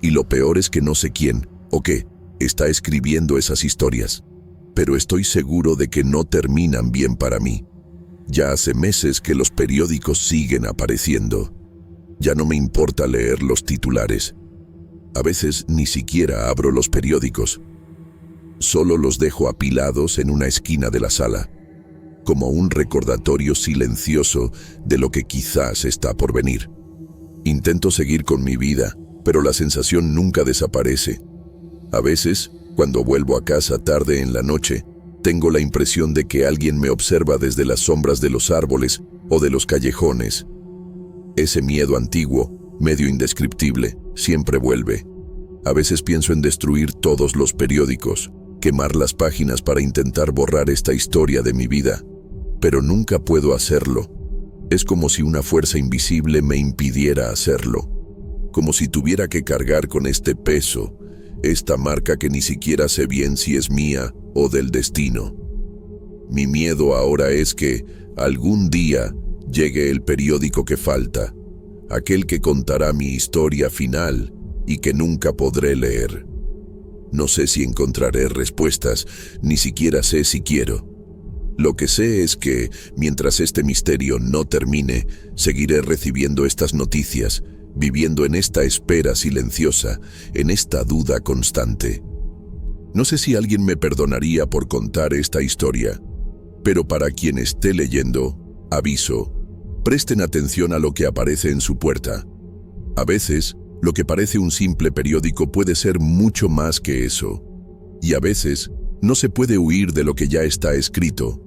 [SPEAKER 1] Y lo peor es que no sé quién, o qué, está escribiendo esas historias, pero estoy seguro de que no terminan bien para mí. Ya hace meses que los periódicos siguen apareciendo. Ya no me importa leer los titulares. A veces ni siquiera abro los periódicos. Solo los dejo apilados en una esquina de la sala, como un recordatorio silencioso de lo que quizás está por venir. Intento seguir con mi vida, pero la sensación nunca desaparece. A veces, cuando vuelvo a casa tarde en la noche, tengo la impresión de que alguien me observa desde las sombras de los árboles o de los callejones. Ese miedo antiguo, medio indescriptible, siempre vuelve. A veces pienso en destruir todos los periódicos, quemar las páginas para intentar borrar esta historia de mi vida, pero nunca puedo hacerlo. Es como si una fuerza invisible me impidiera hacerlo, como si tuviera que cargar con este peso, esta marca que ni siquiera sé bien si es mía o del destino. Mi miedo ahora es que algún día llegue el periódico que falta, aquel que contará mi historia final y que nunca podré leer. No sé si encontraré respuestas, ni siquiera sé si quiero. Lo que sé es que, mientras este misterio no termine, seguiré recibiendo estas noticias, viviendo en esta espera silenciosa, en esta duda constante. No sé si alguien me perdonaría por contar esta historia, pero para quien esté leyendo, aviso, presten atención a lo que aparece en su puerta. A veces, lo que parece un simple periódico puede ser mucho más que eso, y a veces no se puede huir de lo que ya está escrito.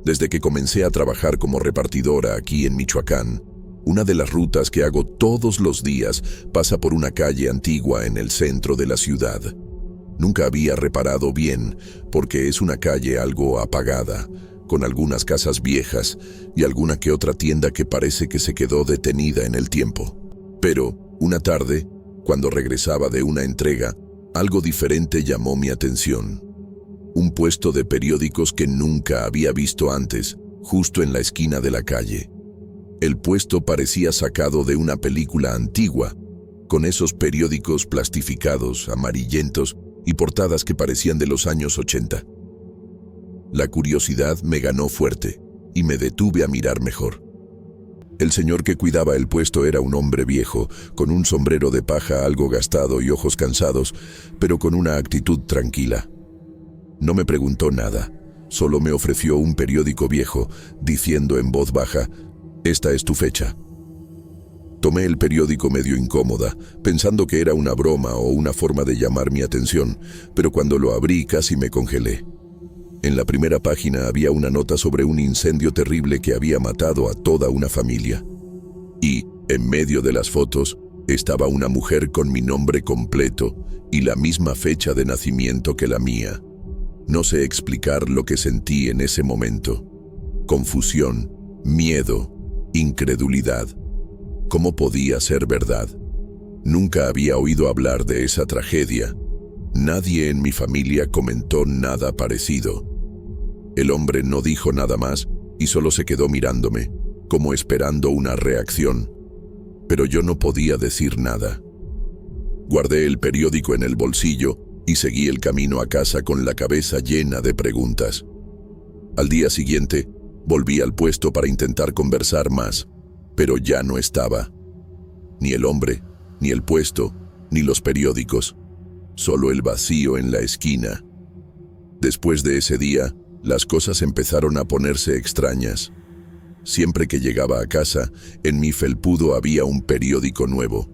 [SPEAKER 1] Desde que comencé a trabajar como repartidora aquí en Michoacán, una de las rutas que hago todos los días pasa por una calle antigua en el centro de la ciudad. Nunca había reparado bien, porque es una calle algo apagada, con algunas casas viejas y alguna que otra tienda que parece que se quedó detenida en el tiempo. Pero, una tarde, cuando regresaba de una entrega, algo diferente llamó mi atención. Un puesto de periódicos que nunca había visto antes, justo en la esquina de la calle. El puesto parecía sacado de una película antigua, con esos periódicos plastificados, amarillentos y portadas que parecían de los años 80. La curiosidad me ganó fuerte y me detuve a mirar mejor. El señor que cuidaba el puesto era un hombre viejo, con un sombrero de paja algo gastado y ojos cansados, pero con una actitud tranquila. No me preguntó nada, solo me ofreció un periódico viejo, diciendo en voz baja: «Esta es tu fecha». Tomé el periódico medio incómoda, pensando que era una broma o una forma de llamar mi atención, pero cuando lo abrí casi me congelé. En la primera página había una nota sobre un incendio terrible que había matado a toda una familia. Y, en medio de las fotos, estaba una mujer con mi nombre completo y la misma fecha de nacimiento que la mía. No sé explicar lo que sentí en ese momento. Confusión, miedo, incredulidad. ¿Cómo podía ser verdad? Nunca había oído hablar de esa tragedia. Nadie en mi familia comentó nada parecido. El hombre no dijo nada más y solo se quedó mirándome, como esperando una reacción. Pero yo no podía decir nada. Guardé el periódico en el bolsillo y seguí el camino a casa con la cabeza llena de preguntas. Al día siguiente, volví al puesto para intentar conversar más, pero ya no estaba. Ni el hombre, ni el puesto, ni los periódicos. Solo el vacío en la esquina. Después de ese día, las cosas empezaron a ponerse extrañas. Siempre que llegaba a casa, en mi felpudo había un periódico nuevo.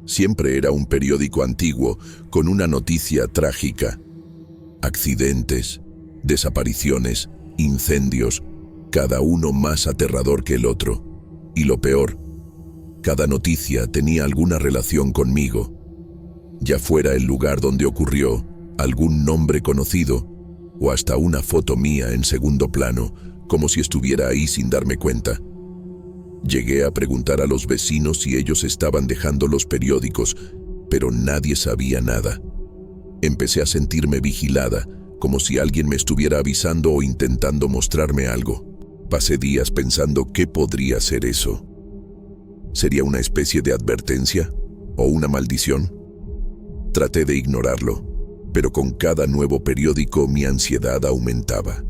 [SPEAKER 1] Siempre era un periódico antiguo, con una noticia trágica. Accidentes, desapariciones, incendios, cada uno más aterrador que el otro. Y lo peor, cada noticia tenía alguna relación conmigo. Ya fuera el lugar donde ocurrió, algún nombre conocido, o hasta una foto mía en segundo plano, como si estuviera ahí sin darme cuenta. Llegué a preguntar a los vecinos si ellos estaban dejando los periódicos, pero nadie sabía nada. Empecé a sentirme vigilada, como si alguien me estuviera avisando o intentando mostrarme algo. Pasé días pensando qué podría ser eso. ¿Sería una especie de advertencia o una maldición? Traté de ignorarlo, pero con cada nuevo periódico mi ansiedad aumentaba.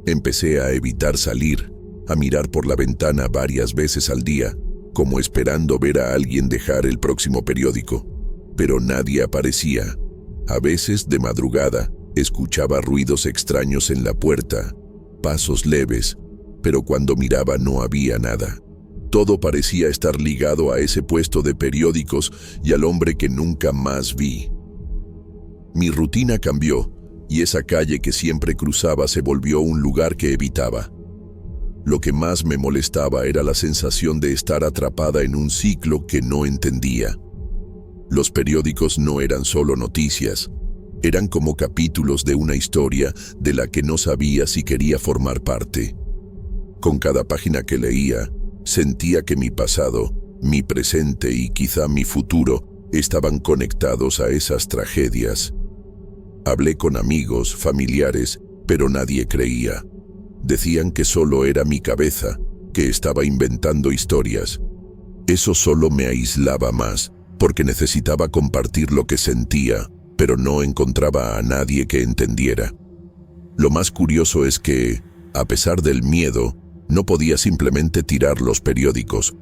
[SPEAKER 1] Empecé a evitar salir, a mirar por la ventana varias veces al día, como esperando ver a alguien dejar el próximo periódico. Pero nadie aparecía. A veces, de madrugada, escuchaba ruidos extraños en la puerta, pasos leves, pero cuando miraba no había nada. Todo parecía estar ligado a ese puesto de periódicos y al hombre que nunca más vi. Mi rutina cambió, y esa calle que siempre cruzaba se volvió un lugar que evitaba. Lo que más me molestaba era la sensación de estar atrapada en un ciclo que no entendía. Los periódicos no eran solo noticias, eran como capítulos de una historia de la que no sabía si quería formar parte. Con cada página que leía, sentía que mi pasado, mi presente y quizá mi futuro estaban conectados a esas tragedias. Hablé con amigos, familiares, pero nadie creía. Decían que solo era mi cabeza, que estaba inventando historias. Eso solo me aislaba más, porque necesitaba compartir lo que sentía, pero no encontraba a nadie que entendiera. Lo más curioso es que, a pesar del miedo, no podía simplemente tirar los periódicos.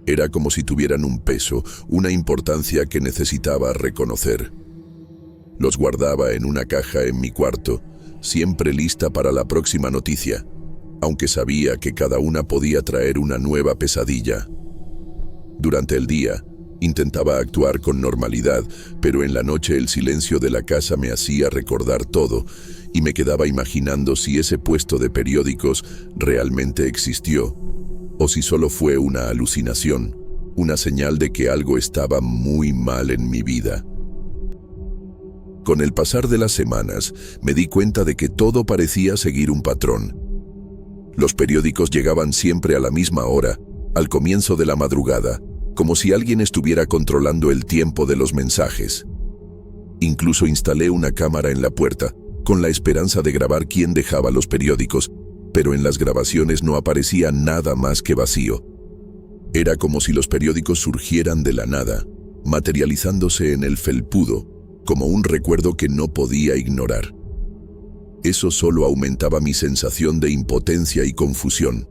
[SPEAKER 1] Era como si tuvieran un peso, una importancia que necesitaba reconocer. Los guardaba en una caja en mi cuarto, siempre lista para la próxima noticia, aunque sabía que cada una podía traer una nueva pesadilla. Durante el día, intentaba actuar con normalidad, pero en la noche el silencio de la casa me hacía recordar todo, y me quedaba imaginando si ese puesto de periódicos realmente existió, o si solo fue una alucinación, una señal de que algo estaba muy mal en mi vida. Con el pasar de las semanas, me di cuenta de que todo parecía seguir un patrón. Los periódicos llegaban siempre a la misma hora, al comienzo de la madrugada, como si alguien estuviera controlando el tiempo de los mensajes. Incluso instalé una cámara en la puerta, con la esperanza de grabar quién dejaba los periódicos, pero en las grabaciones no aparecía nada más que vacío. Era como si los periódicos surgieran de la nada, materializándose en el felpudo, como un recuerdo que no podía ignorar. Eso solo aumentaba mi sensación de impotencia y confusión.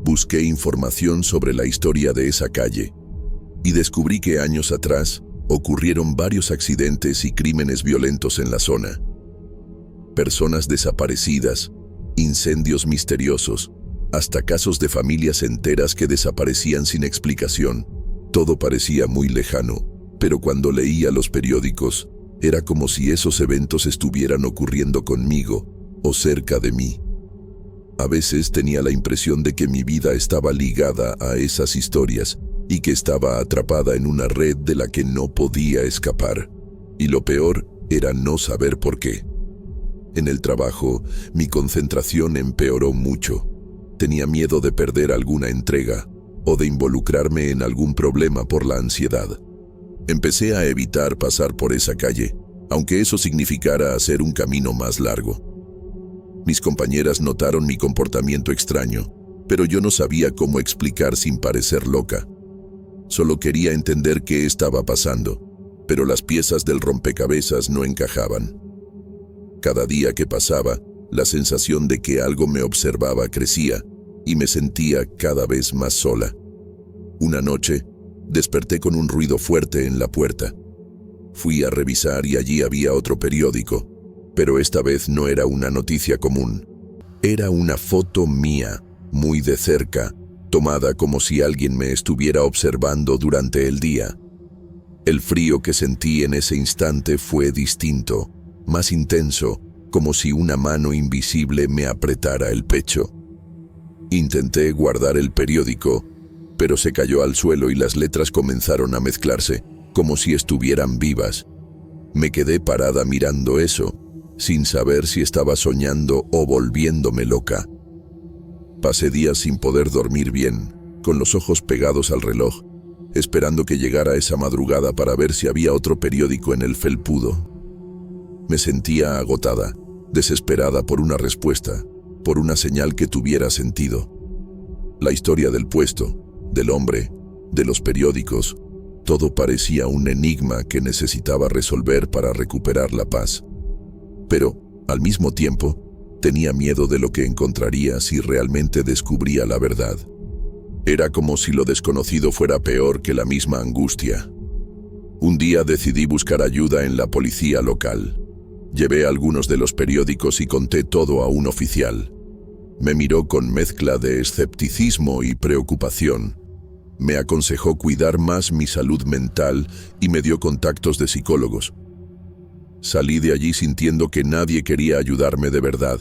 [SPEAKER 1] Busqué información sobre la historia de esa calle y descubrí que años atrás ocurrieron varios accidentes y crímenes violentos en la zona. Personas desaparecidas, incendios misteriosos, hasta casos de familias enteras que desaparecían sin explicación. Todo parecía muy lejano, pero cuando leía los periódicos, era como si esos eventos estuvieran ocurriendo conmigo o cerca de mí. A veces tenía la impresión de que mi vida estaba ligada a esas historias y que estaba atrapada en una red de la que no podía escapar. Y lo peor era no saber por qué. En el trabajo, mi concentración empeoró mucho. Tenía miedo de perder alguna entrega o de involucrarme en algún problema por la ansiedad. Empecé a evitar pasar por esa calle, aunque eso significara hacer un camino más largo. Mis compañeras notaron mi comportamiento extraño, pero yo no sabía cómo explicar sin parecer loca. Solo quería entender qué estaba pasando, pero las piezas del rompecabezas no encajaban. Cada día que pasaba, la sensación de que algo me observaba crecía y me sentía cada vez más sola. Una noche, desperté con un ruido fuerte en la puerta. Fui a revisar y allí había otro periódico, pero esta vez no era una noticia común. Era una foto mía, muy de cerca, tomada como si alguien me estuviera observando durante el día. El frío que sentí en ese instante fue distinto, más intenso, como si una mano invisible me apretara el pecho. Intenté guardar el periódico, pero se cayó al suelo y las letras comenzaron a mezclarse, como si estuvieran vivas. Me quedé parada mirando eso, sin saber si estaba soñando o volviéndome loca. Pasé días sin poder dormir bien, con los ojos pegados al reloj, esperando que llegara esa madrugada para ver si había otro periódico en el felpudo. Me sentía agotada, desesperada por una respuesta, por una señal que tuviera sentido. La historia del puesto, del hombre, de los periódicos, todo parecía un enigma que necesitaba resolver para recuperar la paz. Pero, al mismo tiempo, tenía miedo de lo que encontraría si realmente descubría la verdad. Era como si lo desconocido fuera peor que la misma angustia. Un día decidí buscar ayuda en la policía local. Llevé algunos de los periódicos y conté todo a un oficial. Me miró con mezcla de escepticismo y preocupación. Me aconsejó cuidar más mi salud mental y me dio contactos de psicólogos. Salí de allí sintiendo que nadie quería ayudarme de verdad,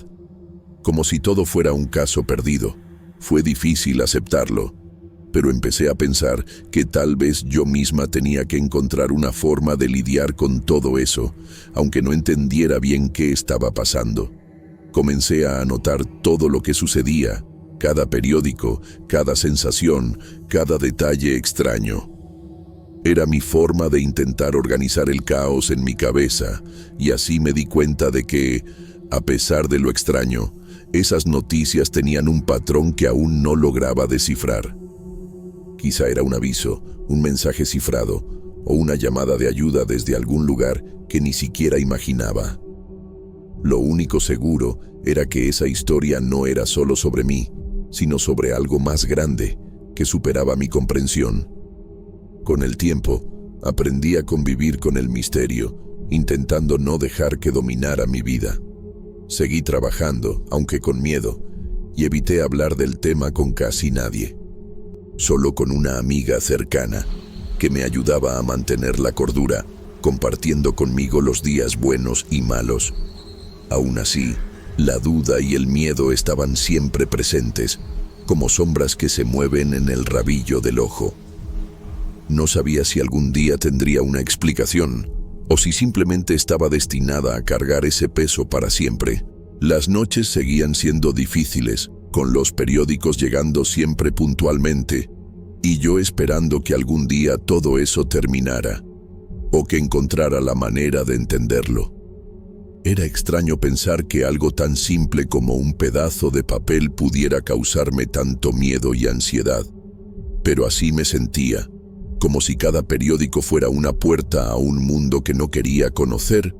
[SPEAKER 1] como si todo fuera un caso perdido. Fue difícil aceptarlo, pero empecé a pensar que tal vez yo misma tenía que encontrar una forma de lidiar con todo eso, aunque no entendiera bien qué estaba pasando. Comencé a anotar todo lo que sucedía, cada periódico, cada sensación, cada detalle extraño. Era mi forma de intentar organizar el caos en mi cabeza, y así me di cuenta de que, a pesar de lo extraño, esas noticias tenían un patrón que aún no lograba descifrar. Quizá era un aviso, un mensaje cifrado, o una llamada de ayuda desde algún lugar que ni siquiera imaginaba. Lo único seguro era que esa historia no era solo sobre mí, sino sobre algo más grande que superaba mi comprensión. Con el tiempo, aprendí a convivir con el misterio, intentando no dejar que dominara mi vida. Seguí trabajando, aunque con miedo, y evité hablar del tema con casi nadie. Solo con una amiga cercana, que me ayudaba a mantener la cordura, compartiendo conmigo los días buenos y malos. Aún así, la duda y el miedo estaban siempre presentes, como sombras que se mueven en el rabillo del ojo. No sabía si algún día tendría una explicación, o si simplemente estaba destinada a cargar ese peso para siempre. Las noches seguían siendo difíciles, con los periódicos llegando siempre puntualmente, y yo esperando que algún día todo eso terminara, o que encontrara la manera de entenderlo. Era extraño pensar que algo tan simple como un pedazo de papel pudiera causarme tanto miedo y ansiedad, pero así me sentía, como si cada periódico fuera una puerta a un mundo que no quería conocer,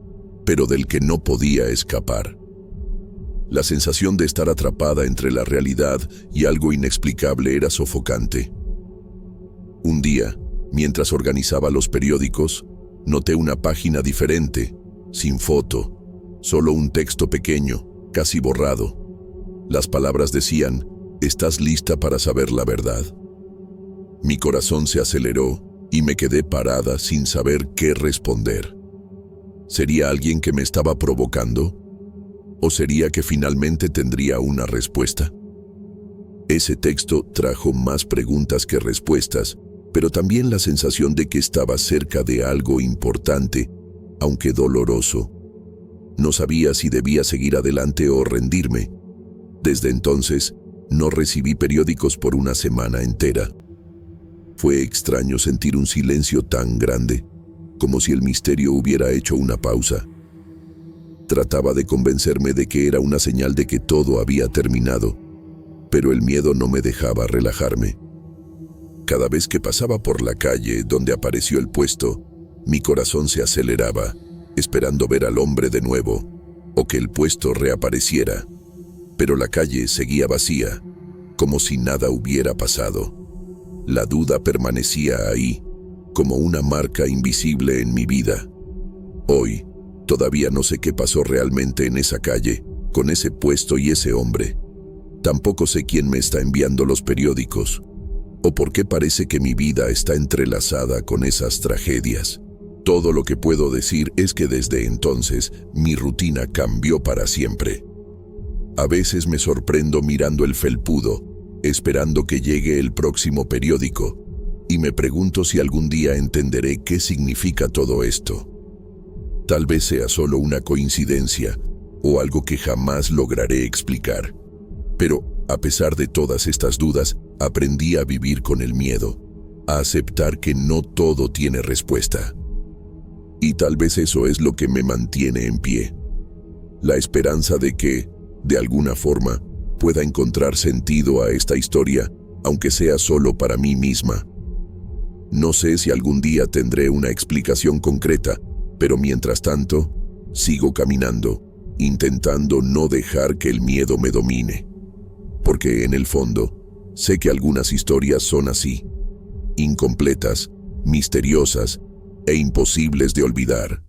[SPEAKER 1] pero del que no podía escapar. La sensación de estar atrapada entre la realidad y algo inexplicable era sofocante. Un día, mientras organizaba los periódicos, noté una página diferente, sin foto, solo un texto pequeño, casi borrado. Las palabras decían: ¿estás lista para saber la verdad? Mi corazón se aceleró y me quedé parada sin saber qué responder. ¿Sería alguien que me estaba provocando? ¿O sería que finalmente tendría una respuesta? Ese texto trajo más preguntas que respuestas, pero también la sensación de que estaba cerca de algo importante, aunque doloroso. No sabía si debía seguir adelante o rendirme. Desde entonces, no recibí periódicos por una semana entera. Fue extraño sentir un silencio tan grande, como si el misterio hubiera hecho una pausa. Trataba de convencerme de que era una señal de que todo había terminado, pero el miedo no me dejaba relajarme. Cada vez que pasaba por la calle donde apareció el puesto, mi corazón se aceleraba, esperando ver al hombre de nuevo, o que el puesto reapareciera. Pero la calle seguía vacía, como si nada hubiera pasado. La duda permanecía ahí, como una marca invisible en mi vida. Hoy, todavía no sé qué pasó realmente en esa calle, con ese puesto y ese hombre. Tampoco sé quién me está enviando los periódicos, o por qué parece que mi vida está entrelazada con esas tragedias. Todo lo que puedo decir es que desde entonces mi rutina cambió para siempre. A veces me sorprendo mirando el felpudo, esperando que llegue el próximo periódico, y me pregunto si algún día entenderé qué significa todo esto. Tal vez sea solo una coincidencia, o algo que jamás lograré explicar. Pero, a pesar de todas estas dudas, aprendí a vivir con el miedo, a aceptar que no todo tiene respuesta. Y tal vez eso es lo que me mantiene en pie. La esperanza de que, de alguna forma, pueda encontrar sentido a esta historia, aunque sea solo para mí misma. No sé si algún día tendré una explicación concreta, pero mientras tanto, sigo caminando, intentando no dejar que el miedo me domine. Porque en el fondo, sé que algunas historias son así, incompletas, misteriosas e imposibles de olvidar.